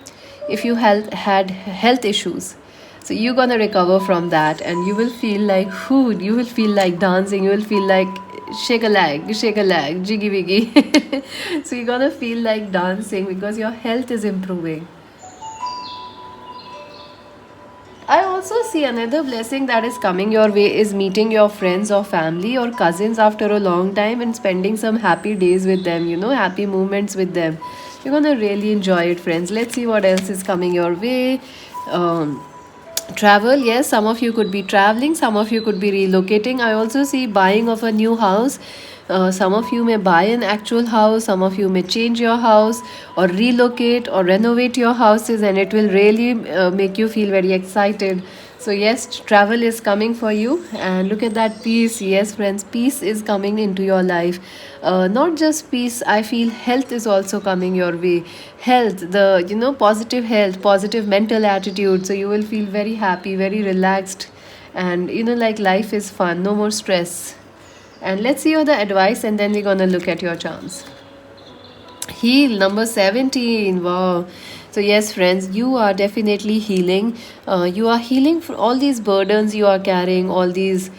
if you had health issues, so you're gonna recover from that, and you will feel like food, you will feel like dancing, you will feel like shake a leg, jiggy wiggy. So you're gonna feel like dancing because your health is improving. I also see another blessing that is coming your way is meeting your friends or family or cousins after a long time and spending some happy days with them, happy moments with them. You're gonna really enjoy it, friends. Let's see what else is coming your way. Um, Travel, yes, some of you could be traveling, some of you could be relocating. I also see buying of a new house. Some of you may buy an actual house, some of you may change your house or relocate or renovate your houses, and it will really make you feel very excited. So yes, travel is coming for you, and look at that, peace. Yes, friends, peace is coming into your life. Not just peace, I feel health is also coming your way. Health, the positive health, positive mental attitude. So you will feel very happy, very relaxed, and like life is fun, no more stress. And let's see the advice, and then we're gonna look at your charms. Heal, number 17. Wow. So yes, friends, you are definitely healing. You are healing for all these burdens you are carrying, all these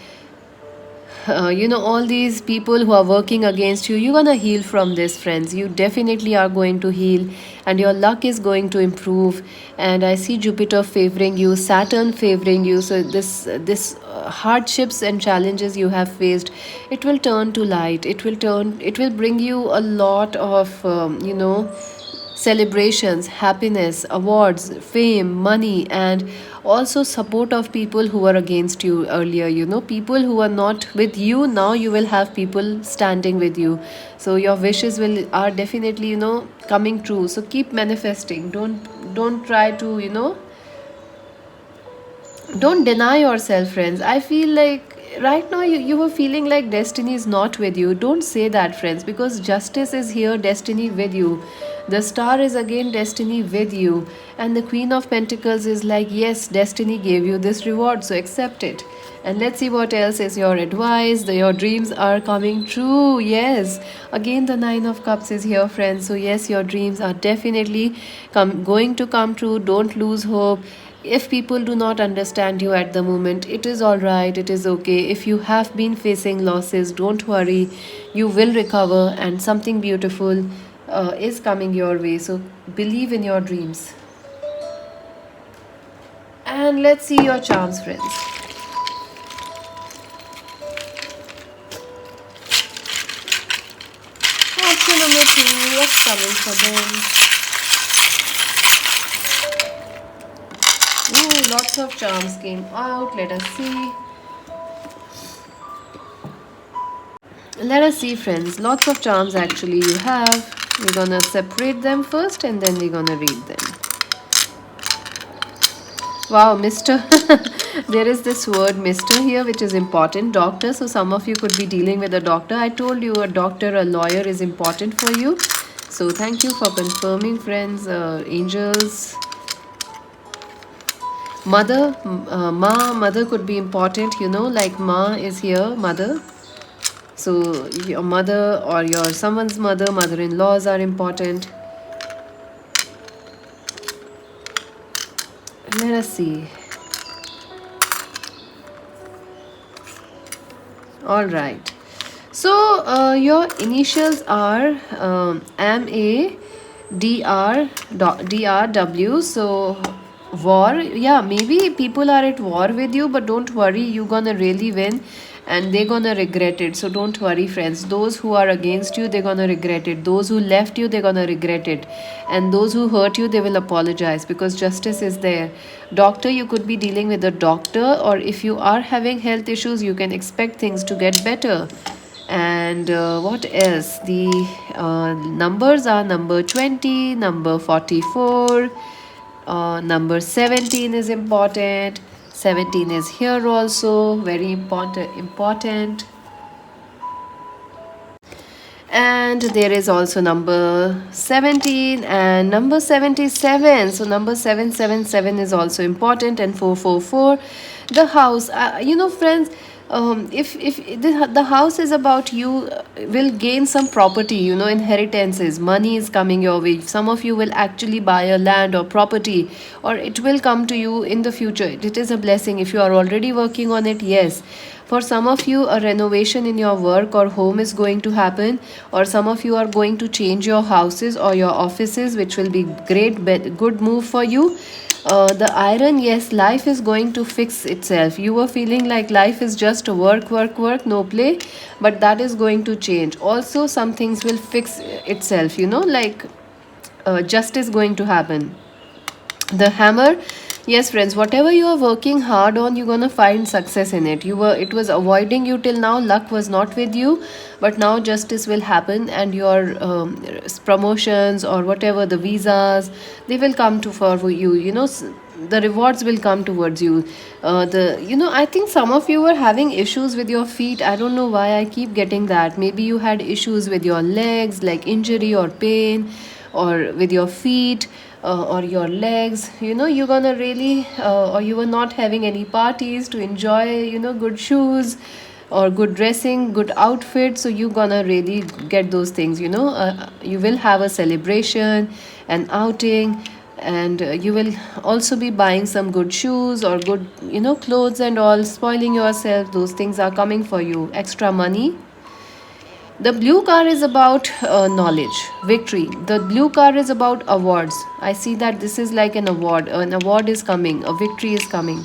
people who are working against you. You're gonna heal from this, friends. You definitely are going to heal, and your luck is going to improve. And I see Jupiter favoring you, Saturn favoring you. So this hardships and challenges you have faced, it will turn to light. It will bring you a lot of celebrations, happiness, awards, fame, money, and also support of people who were against you earlier. People who are not with you now, you will have people standing with you. So your wishes will are definitely coming true. So keep manifesting. Don't try to don't deny yourself, friends. I feel like right now you were feeling like destiny is not with you. Don't say that, friends, because justice is here, destiny with you. The star is again destiny with you, and the Queen of Pentacles is like, yes, destiny gave you this reward, so accept it. And let's see what else is your advice. Your dreams are coming true. Yes, again the 9 of cups is here, friends. So yes, your dreams are definitely going to come true. Don't lose hope. If people do not understand you at the moment, it is all right, it is okay. If you have been facing losses, don't worry, you will recover, and something beautiful is coming your way. So believe in your dreams. And let's see your charms, friends. Option number 2, what's coming for them? lots of charms came out. Let us see. Let us see, friends. Lots of charms actually you have. We're gonna separate them first and then we're gonna read them. Wow, Mr. There is this word Mr. here, which is important. Doctor. So some of you could be dealing with a doctor. I told you a doctor, a lawyer is important for you. So thank you for confirming, friends. Angels. Mother, mother could be important, like ma is here, mother. So your mother or your someone's mother, mother-in-laws are important. Let us see. All right. So your initials are MADRW. So war, yeah, maybe people are at war with you, but don't worry, you're gonna really win and they're gonna regret it. So don't worry, friends. Those who are against you, they're gonna regret it. Those who left you, they're gonna regret it. And those who hurt you, they will apologize because justice is there. Doctor, you could be dealing with a doctor, or if you are having health issues, you can expect things to get better. And what else? The numbers are number 20, number 44, number 17 is important. 17 is here also, very important. And there is also number 17 and number 77. So number 777 is also important, and 444. The house, friends, if the house is about you, will gain some property, inheritances, money is coming your way. Some of you will actually buy a land or property, or it will come to you in the future. It is a blessing. If you are already working on it, yes. For some of you, a renovation in your work or home is going to happen, or some of you are going to change your houses or your offices, which will be good move for you. The iron, yes, life is going to fix itself. You were feeling like life is just work, no play, but that is going to change. Also, some things will fix itself, like justice going to happen. The hammer, yes, friends, whatever you are working hard on, you're gonna find success in it. It was avoiding you till now, luck was not with you, but now justice will happen, and your promotions or whatever, the visas, they will come to for you. The rewards will come towards you. I think some of you were having issues with your feet. I don't know why I keep getting that. Maybe you had issues with your legs, like injury or pain, or with your feet, or your legs. You're gonna really or you were not having any parties to enjoy, good shoes or good dressing, good outfit. So you're gonna really get those things. You will have a celebration, an outing, and you will also be buying some good shoes or good clothes and all, spoiling yourself. Those things are coming for you. Extra money. The blue car is about knowledge, victory. The blue car is about awards. I see that this is like an award. An award is coming, a victory is coming.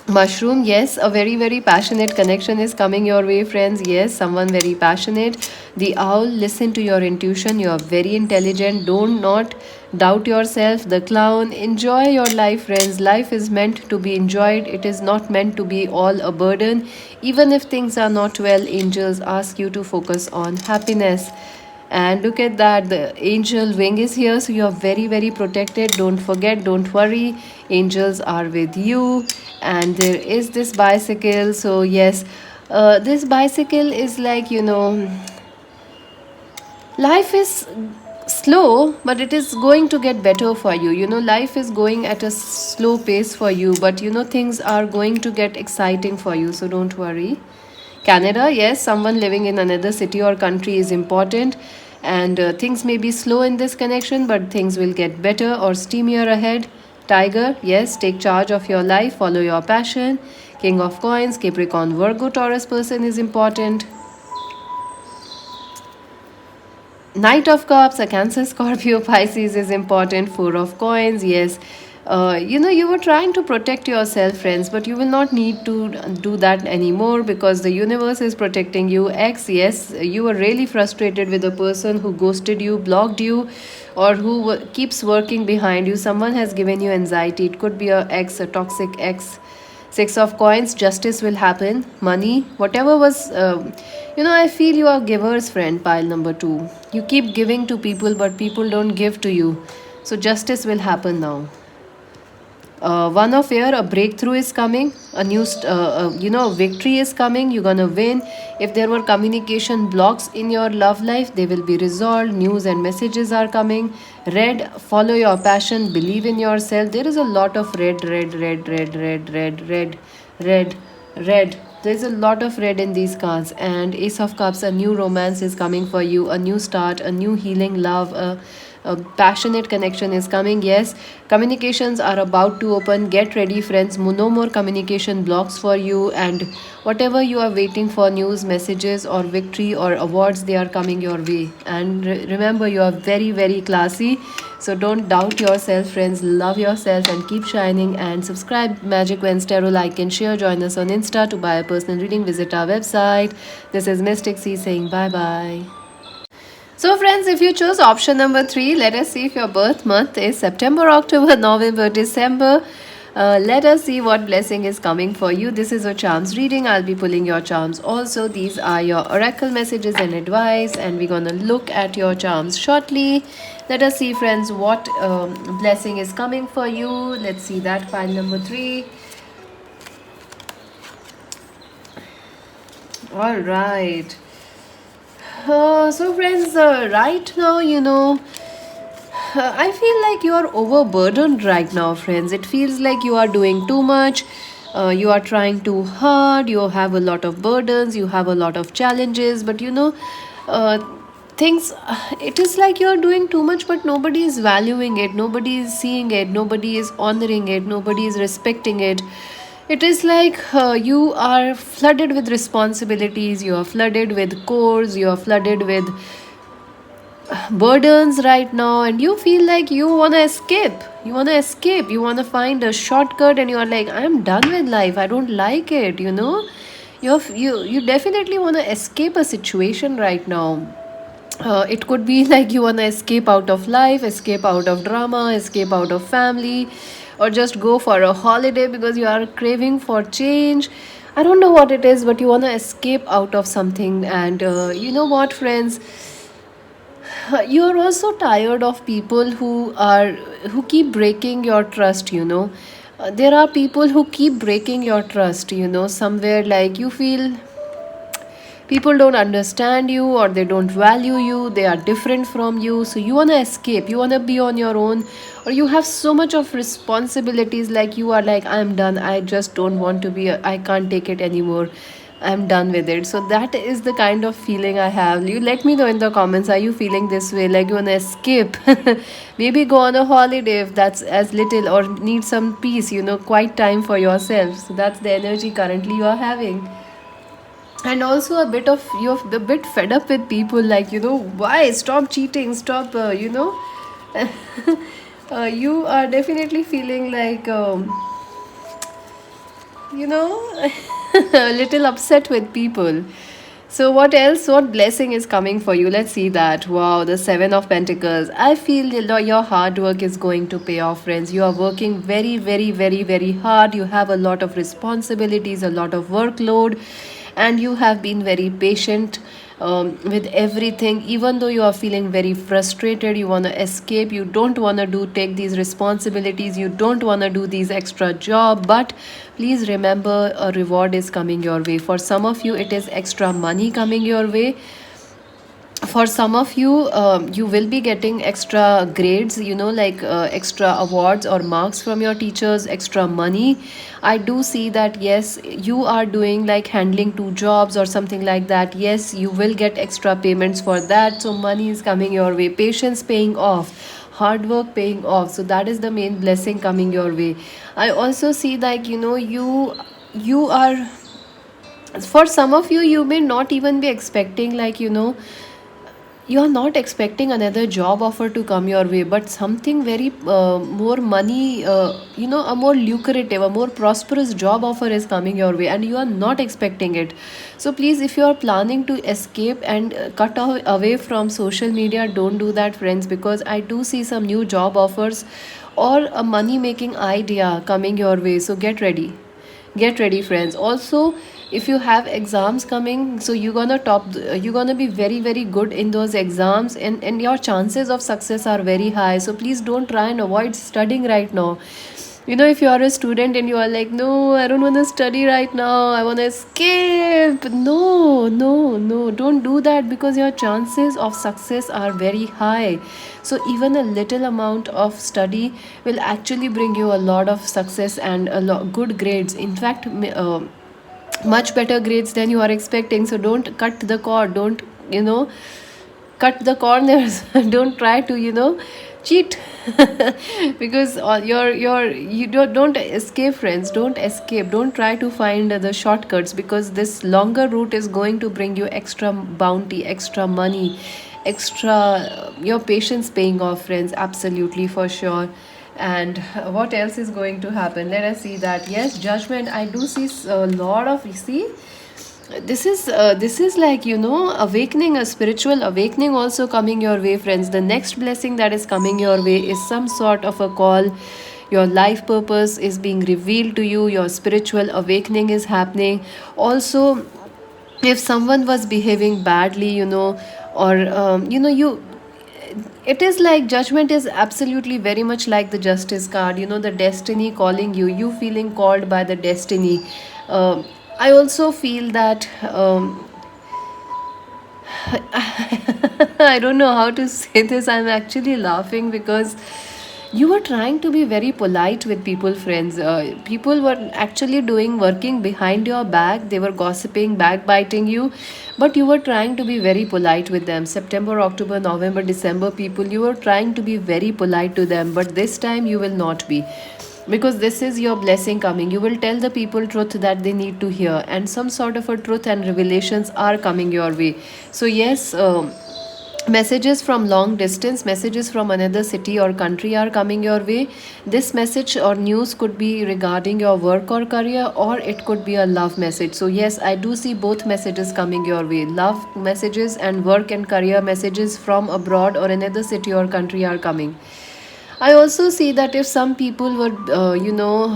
Mushroom, yes, a very, very passionate connection is coming your way, friends. Yes, someone very passionate. The owl, listen to your intuition. You are very intelligent. Don't not doubt yourself. The clown, enjoy your life, friends. Life is meant to be enjoyed. It is not meant to be all a burden. Even if things are not well, angels ask you to focus on happiness. And look at that, the angel wing is here, so you are very, very protected. Don't forget, don't worry, angels are with you. And there is this bicycle. So yes, this bicycle is like, life is slow, but it is going to get better for you. Life is going at a slow pace for you, but things are going to get exciting for you, so don't worry. Canada, yes, someone living in another city or country is important, and things may be slow in this connection, but things will get better or steamier ahead. Tiger, yes, take charge of your life, follow your passion. King of Coins, Capricorn, Virgo, Taurus person is important. Knight of Cups, a Cancer, Scorpio, Pisces is important. Four of Coins, yes. You were trying to protect yourself, friends, but you will not need to do that anymore because the universe is protecting you. X, yes, you were really frustrated with a person who ghosted you, blocked you, or who keeps working behind you. Someone has given you anxiety. It could be a ex, a toxic ex. Six of coins, justice will happen. Money, whatever was, I feel you are givers, friend, pile number two. You keep giving to people, but people don't give to you. So justice will happen now. One of here, a breakthrough is coming, a victory is coming. You're gonna win. If there were communication blocks in your love life, they will be resolved. News and messages are coming. Red, follow your passion, believe in yourself. There is a lot of red, red, red, red, red, red, red, red, red. There's a lot of red in these cards. And Ace of Cups, a new romance is coming for you, a new start, a new healing love, a passionate connection is coming. Yes, communications are about to open. Get ready, friends. No more communication blocks for you. And whatever you are waiting for, news, messages, or victory or awards, they are coming your way. And remember, you are very, very classy. So don't doubt yourself, friends. Love yourself and keep shining. And subscribe Magic Wednesday, like and share. Join us on Insta to buy a personal reading. Visit our website. This is Mystic C saying bye bye. So, friends, if you chose option number 3, let us see if your birth month is September, October, November, December. Let us see what blessing is coming for you. This is a charms reading. I'll be pulling your charms also. These are your oracle messages and advice, and we're gonna look at your charms shortly. Let us see, friends, what blessing is coming for you. Let's see that pile number 3. All right. So, friends, right now, I feel like you are overburdened right now, friends. It feels like you are doing too much. You are trying too hard. You have a lot of burdens. You have a lot of challenges. But, uh, things, it is like you are doing too much, but nobody is valuing it. Nobody is seeing it. Nobody is honoring it. Nobody is respecting it. It is like you are flooded with responsibilities, you are flooded with chores, you are flooded with burdens right now, and you feel like you want to escape. You want to escape. You want to find a shortcut, and you are like, I'm done with life. I don't like it, You definitely want to escape a situation right now. It could be like you want to escape out of life, escape out of drama, escape out of family, or just go for a holiday because you are craving for change. I don't know what it is, but you want to escape out of something. And you know what, friends? You are also tired of people who keep breaking your trust. There are people who keep breaking your trust. Somewhere like you feel people don't understand you or they don't value you, they are different from you, so you want to escape, you want to be on your own, or you have so much of responsibilities, like you are like, I'm done, I just don't want to be, I can't take it anymore, I'm done with it. So that is the kind of feeling I have. You let me know in the comments, are you feeling this way, like you want to escape? Maybe go on a holiday if that's as little, or need some peace, quiet time for yourself. So that's the energy currently you are having. And also a bit of, you're a bit fed up with people, like, why stop cheating, stop, you are definitely feeling like, a little upset with people. So what else, what blessing is coming for you? Let's see that. Wow, the 7 of Pentacles. I feel your hard work is going to pay off, friends. You are working very, very, very, very hard. You have a lot of responsibilities, a lot of workload, and you have been very patient with everything. Even though you are feeling very frustrated, you want to escape, you don't want to take these responsibilities, you don't want to do these extra job, but please remember, a reward is coming your way. For some of you, it is extra money coming your way. For some of you, you will be getting extra grades, like extra awards or marks from your teachers, extra money. I do see that, yes, you are doing like handling 2 jobs or something like that. Yes, you will get extra payments for that. So money is coming your way, patience paying off, hard work paying off. So that is the main blessing coming your way. I also see like, you are, for some of you, you may not even be expecting, like, you are not expecting another job offer to come your way, but something very more money, a more lucrative, a more prosperous job offer is coming your way, and you are not expecting it. So please, if you are planning to escape and away from social media, don't do that, friends, because I do see some new job offers or a money making idea coming your way. So get ready, friends. Also, if you have exams coming, so you're gonna be very very good in those exams, and your chances of success are very high. So please don't try and avoid studying right now. If you are a student and you are like, no, I don't want to study right now, I want to escape. No, no, no, don't do that, because your chances of success are very high. So even a little amount of study will actually bring you a lot of success and good grades. In fact, much better grades than you are expecting. So don't cut the cord, don't you know cut the corners. Don't try to cheat. Because you don't escape, friends. Don't escape, don't try to find the shortcuts, because this longer route is going to bring you extra bounty, extra money, extra your patience paying off, friends, absolutely, for sure. And what else is going to happen? Let us see that. Yes, judgment, I do see a lot of, you see, this is like, awakening, a spiritual awakening also coming your way, friends. The next blessing that is coming your way is some sort of a call. Your life purpose is being revealed to you, your spiritual awakening is happening. Also, if someone was behaving badly, or you it is like judgment is absolutely very much like the justice card, the destiny calling you, you feeling called by the destiny. um, I also feel that I don't know how to say this. I'm actually laughing because you were trying to be very polite with people, friends. People were actually working behind your back. They were gossiping, backbiting you, but you were trying to be very polite with them. September, October, November, December people, you were trying to be very polite to them, but this time you will not be, because this is your blessing coming. You will tell the people truth that they need to hear, and some sort of a truth and revelations are coming your way. So yes, messages from long distance, messages from another city or country are coming your way. This message or news could be regarding your work or career, or it could be a love message. So yes, I do see both messages coming your way. Love messages and work and career messages from abroad or another city or country are coming. I also see that if some people were,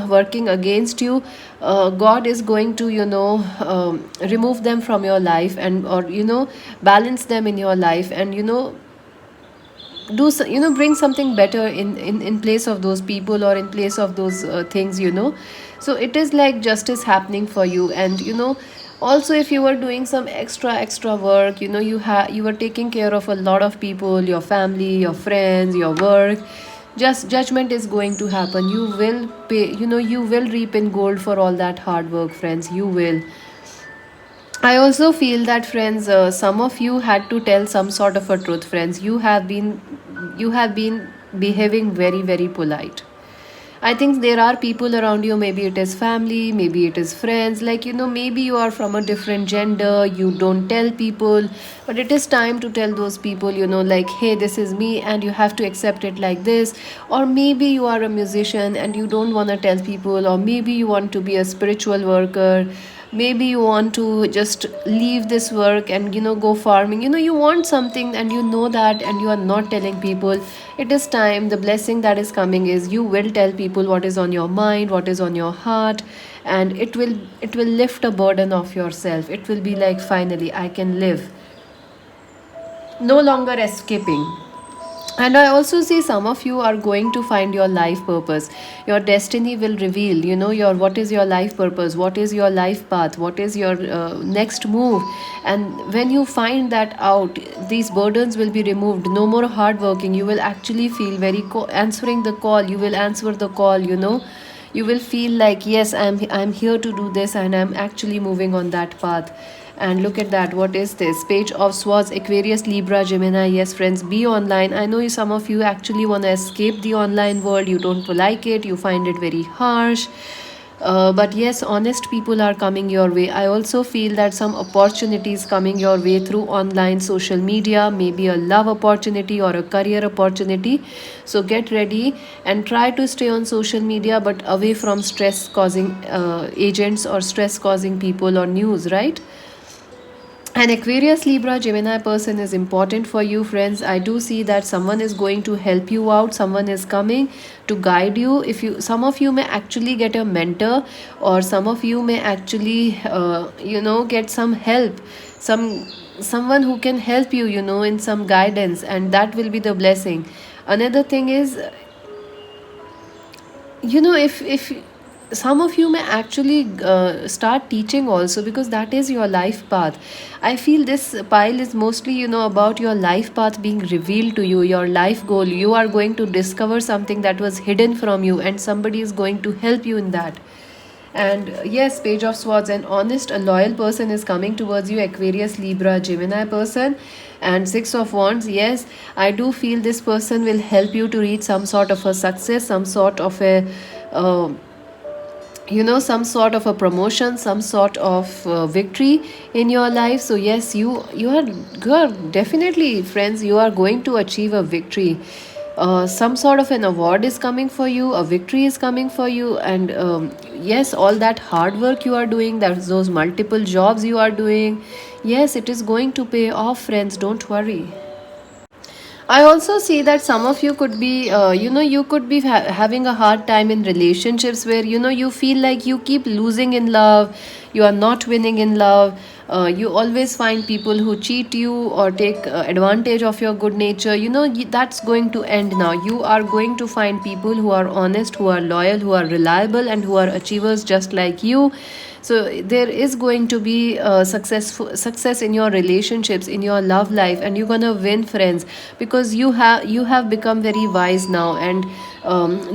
working against you, God is going to, remove them from your life, and or balance them in your life, and bring something better in place of those people, or in place of those things. So it is like justice happening for you, and also if you were doing some extra work, you were taking care of a lot of people, your family, your friends, your work. Just judgment is going to happen. You will pay, you will reap in gold for all that hard work, friends. You will. I also feel that, friends, some of you had to tell some sort of a truth, friends. You have been behaving very very polite. I think there are people around you, maybe it is family, maybe it is friends, like, maybe you are from a different gender, you don't tell people, but it is time to tell those people, like, hey, this is me, and you have to accept it like this. Or maybe you are a musician and you don't want to tell people, or maybe you want to be a spiritual worker, maybe you want to just leave this work and go farming. You want something, and that, and you are not telling people. It is time. The blessing that is coming is you will tell people what is on your mind, what is on your heart, and it will lift a burden off yourself. It will be like, finally I can live, no longer escaping. And I also see some of you are going to find your life purpose. Your destiny will reveal, your what is your life purpose, what is your life path, what is your next move. And when you find that out, these burdens will be removed. No more hard working. You will actually feel very answering the call. You will answer the call. You will feel like, yes, I'm here to do this, and I'm actually moving on that path. And look at that. What is this? Page of Swords, Aquarius, Libra, Gemini. Yes, friends, be online. I know some of you actually want to escape the online world. You don't like it. You find it very harsh. But yes, honest people are coming your way. I also feel that some opportunities coming your way through online social media, maybe a love opportunity or a career opportunity. So get ready and try to stay on social media, but away from stress causing agents or stress causing people or news, right? An Aquarius, Libra, Gemini person is important for you, friends. I do see that someone is going to help you out. Someone is coming to guide you. If you, some of you may actually get a mentor, or some of you may actually, get some help. Someone who can help you, in some guidance, and that will be the blessing. Another thing is, if some of you may actually start teaching also, because that is your life path. I feel this pile is mostly, about your life path being revealed to you, your life goal. You are going to discover something that was hidden from you, and somebody is going to help you in that. And yes, Page of Swords, an honest, a loyal person is coming towards you, Aquarius, Libra, Gemini person. And Six of Wands, yes, I do feel this person will help you to reach some sort of a success, some sort of a uh, some sort of a promotion, some sort of victory in your life. So yes, you are definitely, friends, you are going to achieve a victory. Some sort of an award is coming for you, a victory is coming for you. And yes, all that hard work you are doing, that those multiple jobs you are doing, yes, it is going to pay off, friends, don't worry. I also see that some of you could be, you could be having a hard time in relationships where, you feel like you keep losing in love, you are not winning in love. You always find people who cheat you or take advantage of your good nature. That's going to end now. You are going to find people who are honest, who are loyal, who are reliable, and who are achievers just like you. So there is going to be success in your relationships, in your love life, and you're gonna win, friends, because you have become very wise now. And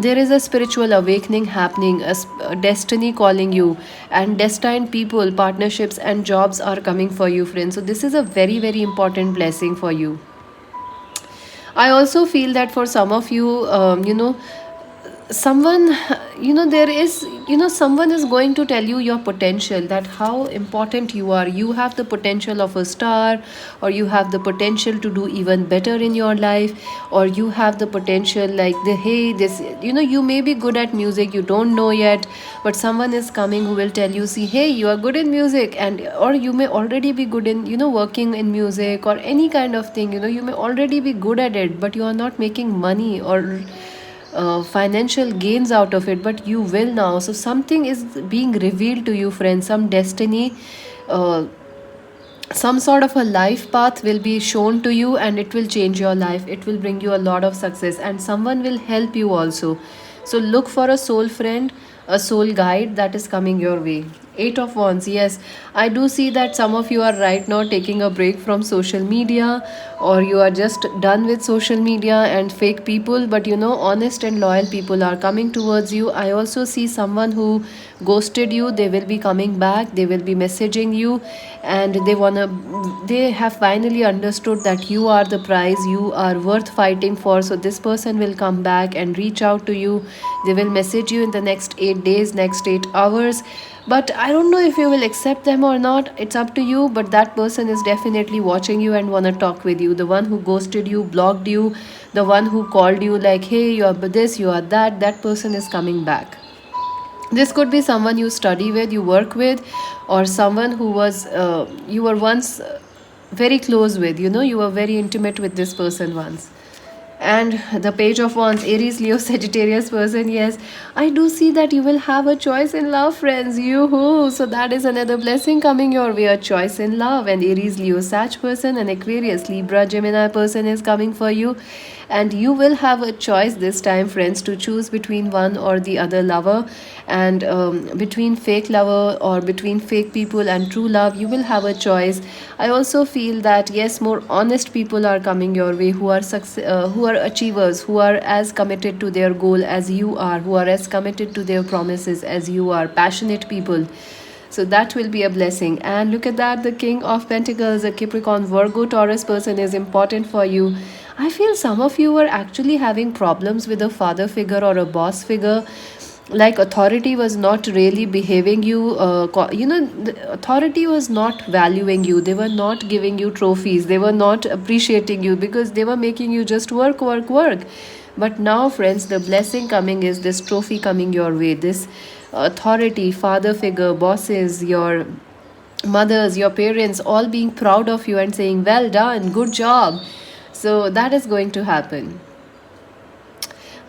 there is a spiritual awakening happening, a destiny calling you, and destined people, partnerships, and jobs are coming for you, friends. So this is a very, very important blessing for you. I also feel that for some of you, someone, there is, someone is going to tell you your potential, that how important you are. You have the potential of a star, or you have the potential to do even better in your life, or you have the potential, like the, hey, this, you may be good at music, you don't know yet, but someone is coming who will tell you, see, hey, you are good in music. And or you may already be good in, working in music or any kind of thing. You may already be good at it, but you are not making money or financial gains out of it, but you will now. So something is being revealed to you, friends, some destiny, uh, some sort of a life path will be shown to you, and it will change your life, it will bring you a lot of success, and someone will help you also. So look for a soul friend, a soul guide that is coming your way. Eight of Wands, yes, I do see that some of you are right now taking a break from social media, or you are just done with social media and fake people. But honest and loyal people are coming towards you. I also see someone who ghosted you, they will be coming back, they will be messaging you, and they have finally understood that you are the prize, you are worth fighting for. So this person will come back and reach out to you. They will message you in the next 8 days, next 8 hours. But I don't know if you will accept them or not, it's up to you. But that person is definitely watching you and want to talk with you. The one who ghosted you, blocked you, the one who called you like, hey, you are this, you are that person is coming back. This could be someone you study with, you work with, or someone who was you were once very close with. You were very intimate with this person once. And the Page of Wands, Aries, Leo, Sagittarius person, yes, I do see that you will have a choice in love, friends. You so that is another blessing coming your way, a choice in love. And Aries, Leo, Sag person, and Aquarius, Libra, Gemini person is coming for you. And you will have a choice this time, friends, to choose between one or the other lover. And between fake lover or between fake people and true love, you will have a choice. I also feel that yes, more honest people are coming your way, who are achievers, who are as committed to their goal as you are, who are as committed to their promises as you are, passionate people. So that will be a blessing. And look at that, the King of Pentacles, a Capricorn, Virgo, Taurus person is important for you. I feel some of you are actually having problems with a father figure or a boss figure. like authority was not really behaving you, the authority was not valuing you, they were not giving you trophies, they were not appreciating you, because they were making you just work work work. But now, friends, the blessing coming is this trophy coming your way, this authority, father figure, bosses, your mothers, your parents, all being proud of you and saying well done, good job. So that is going to happen.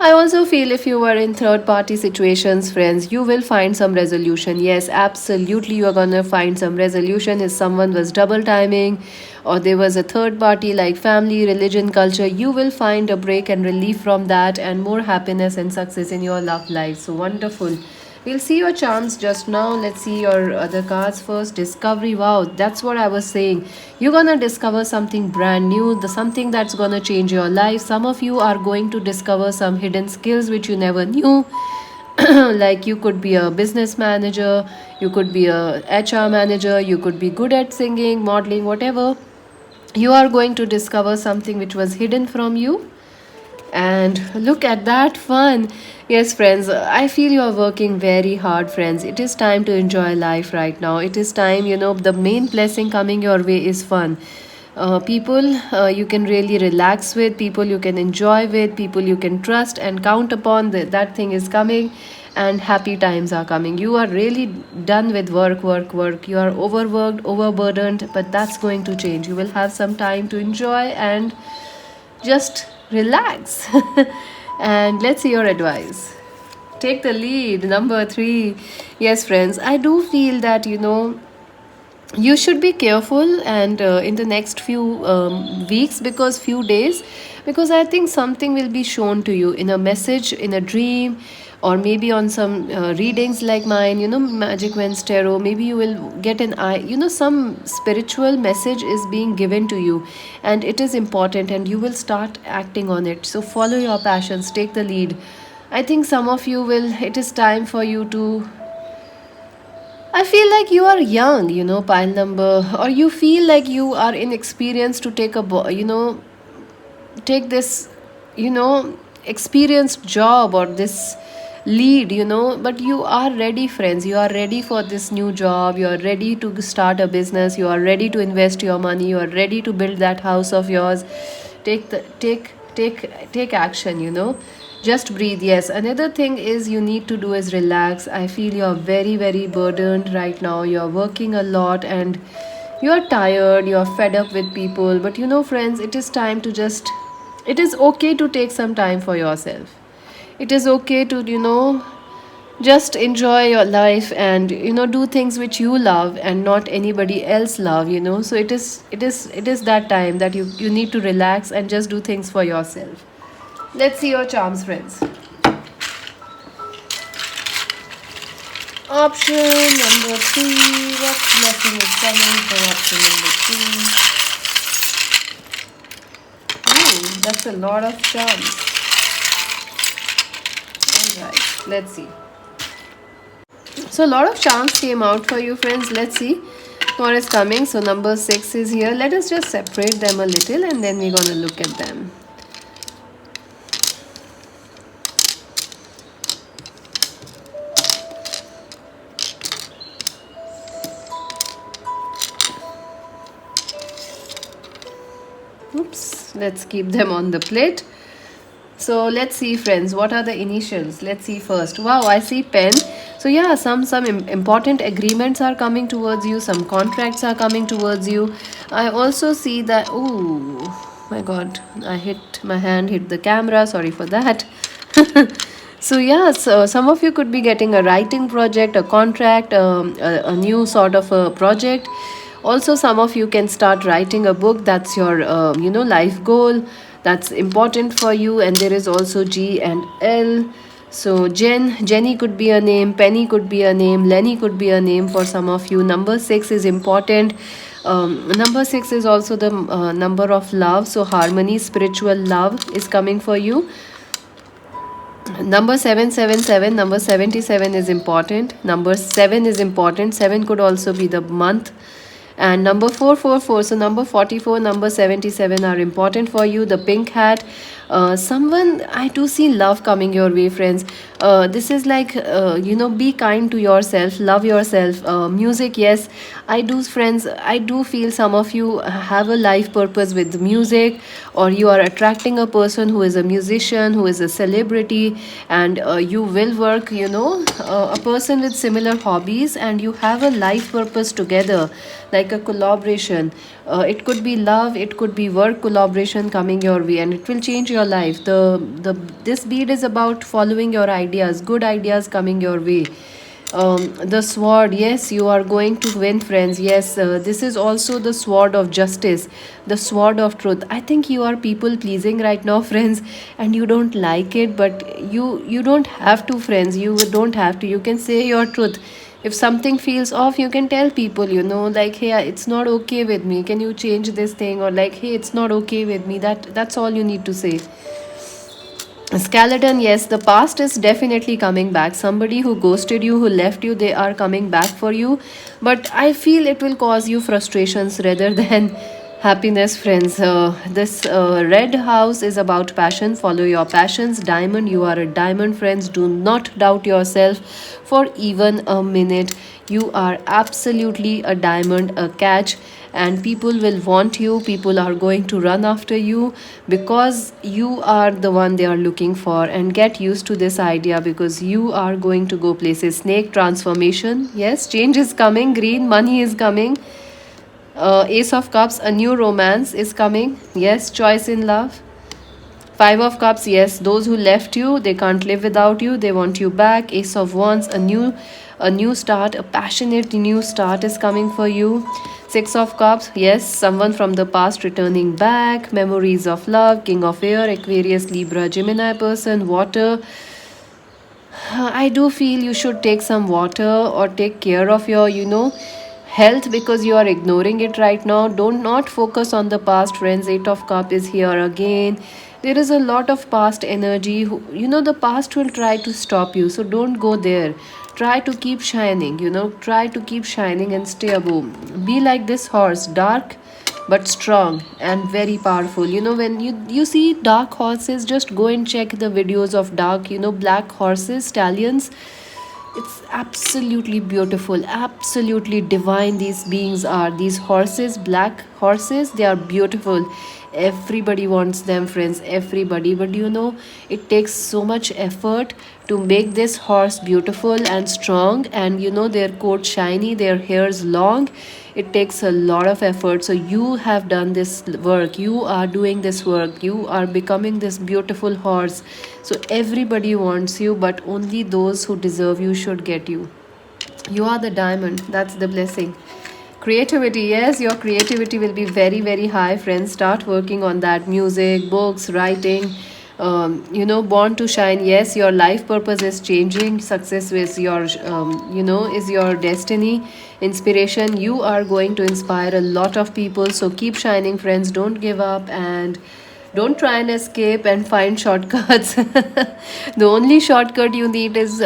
I also feel if you were in third party situations, friends, you will find some resolution. Yes, absolutely, you are gonna find some resolution. If someone was double timing or there was a third party like family, religion, culture, you will find a break and relief from that and more happiness and success in your love life. So wonderful. We'll see your charms just now. Let's see your other cards first. Discovery. Wow, that's what I was saying. You're gonna discover something brand new, the something that's gonna change your life. Some of you are going to discover some hidden skills which you never knew. Like you could be a business manager, you could be a HR manager, you could be good at singing, modeling, whatever. You are going to discover something which was hidden from you, and look at that fun. Yes, friends, I feel you are working very hard, friends. It is time to enjoy life right now. It is time, the main blessing coming your way is fun. People you can really relax with, people you can enjoy with, people you can trust and count upon. That thing is coming, and happy times are coming. You are really done with work, work, work. You are overworked, overburdened, but that's going to change. You will have some time to enjoy and just relax. And let's see your advice. Take the lead, number 3. Yes, friends, I do feel that you should be careful, and in the next few weeks, because few days, because I think something will be shown to you in a message, in a dream, or maybe on some readings like mine, magic Wens tarot. Maybe you will get an eye, some spiritual message is being given to you, and it is important, and you will start acting on it. So follow your passions, take the lead. I think some of you will, it is time for you to, I feel like you are young, pile number, or you feel like you are inexperienced to take take this, experienced job or this lead, but you are ready, friends. You are ready for this new job. You are ready to start a business. You are ready to invest your money. You are ready to build that house of yours. Take action, just breathe. Yes, another thing is you need to do is relax. I feel you're very, very burdened right now. You're working a lot and you're tired, you're fed up with people. But friends, it is time to just, it is okay to take some time for yourself. It is okay to, just enjoy your life and do things which you love and not anybody else love, so it is that time that you need to relax and just do things for yourself. Let's see your charms, friends. Option number 3. What blessing is coming for option number 3? Ooh, that's a lot of charms. Alright, let's see. So a lot of charms came out for you, friends. Let's see what is coming. So number 6 is here. Let us just separate them a little and then we're gonna look at them. Oops, let's keep them on the plate. So let's see, friends, what are the initials? Let's see first. Wow, I see pen. So yeah, some important agreements are coming towards you, some contracts are coming towards you. I also see that, oh my god, my hand hit the camera, sorry for that. So yeah, so some of you could be getting a writing project, a contract, a new sort of a project. Also, some of you can start writing a book. That's your life goal, that's important for you. And there is also G and L. So Jenny could be a name, Penny could be a name, Lenny could be a name for some of you. Number 6 is important. Number 6 is also the number of love, so harmony, spiritual love is coming for you. Number 777, number 77 is important. Number 7 is important. 7 could also be the month. And number 444, so number 44, number 77 are important for you. The pink hat, someone, I do see love coming your way, friends. This is like, be kind to yourself, love yourself. Music, yes, I do, friends, I do feel some of you have a life purpose with music, or you are attracting a person who is a musician, who is a celebrity, and you will work, a person with similar hobbies, and you have a life purpose together, like a collaboration. It could be love, it could be work collaboration coming your way, and it will change your life. The This bead is about following your ideas, good ideas coming your way. The sword, yes, you are going to win, friends. Yes, this is also the sword of justice, the sword of truth. I think you are people pleasing right now, friends, and you don't like it, but you don't have to, friends. You don't have to. You can say your truth. If something feels off, you can tell people, like, hey, it's not okay with me, can you change this thing, or like, hey, it's not okay with me. That's all you need to say. Skeleton, yes, the past is definitely coming back. Somebody who ghosted you, who left you, they are coming back for you. But I feel it will cause you frustrations rather than happiness, friends. This red house is about passion. Follow your passions. Diamond, you are a diamond, friends. Do not doubt yourself for even a minute. You are absolutely a diamond, a catch, and people will want you. People are going to run after you because you are the one they are looking for. And get used to this idea, because you are going to go places. Snake transformation, yes, change is coming. Green money is coming. Ace of cups, a new romance is coming. Yes, choice in love. Five of cups, yes, those who left you, they can't live without you, they want you back. Ace of wands, a new start, a passionate new start is coming for you. Six of cups, yes, someone from the past returning back. Memories of love. King of air, Aquarius, Libra, Gemini person. Water, I do feel you should take some water or take care of your, health, because you are ignoring it right now. Don't not focus on the past, friends. Eight of cup is here again. There is a lot of past energy. The past will try to stop you, so don't go there. Try to keep shining. Try to keep shining and stay above. Be like this horse, dark but strong and very powerful. When you see dark horses, just go and check the videos of dark, black horses, stallions. It's absolutely beautiful, absolutely divine. These beings are, these horses, black horses, they are beautiful. Everybody wants them, friends, everybody. But it takes so much effort to make this horse beautiful and strong, and their coat shiny, their hairs long. It takes a lot of effort. So you have done this work, you are doing this work, you are becoming this beautiful horse. So everybody wants you, but only those who deserve you should get you. You are the diamond, that's the blessing. Creativity, yes, your creativity will be very, very high, friends. Start working on that. Music, books, writing. Born to shine, yes, your life purpose is changing. Success is your, is your destiny. Inspiration, you are going to inspire a lot of people. So keep shining, friends. Don't give up, and don't try and escape and find shortcuts. The only shortcut you need is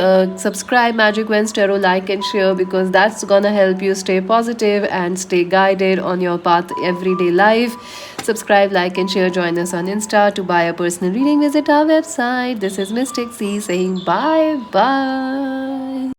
subscribe Magic Wens Tarot, like and share, because that's gonna help you stay positive and stay guided on your path everyday life. Subscribe, like and share. Join us on Insta. To buy a personal reading, visit our website. This is Mystic C saying bye bye.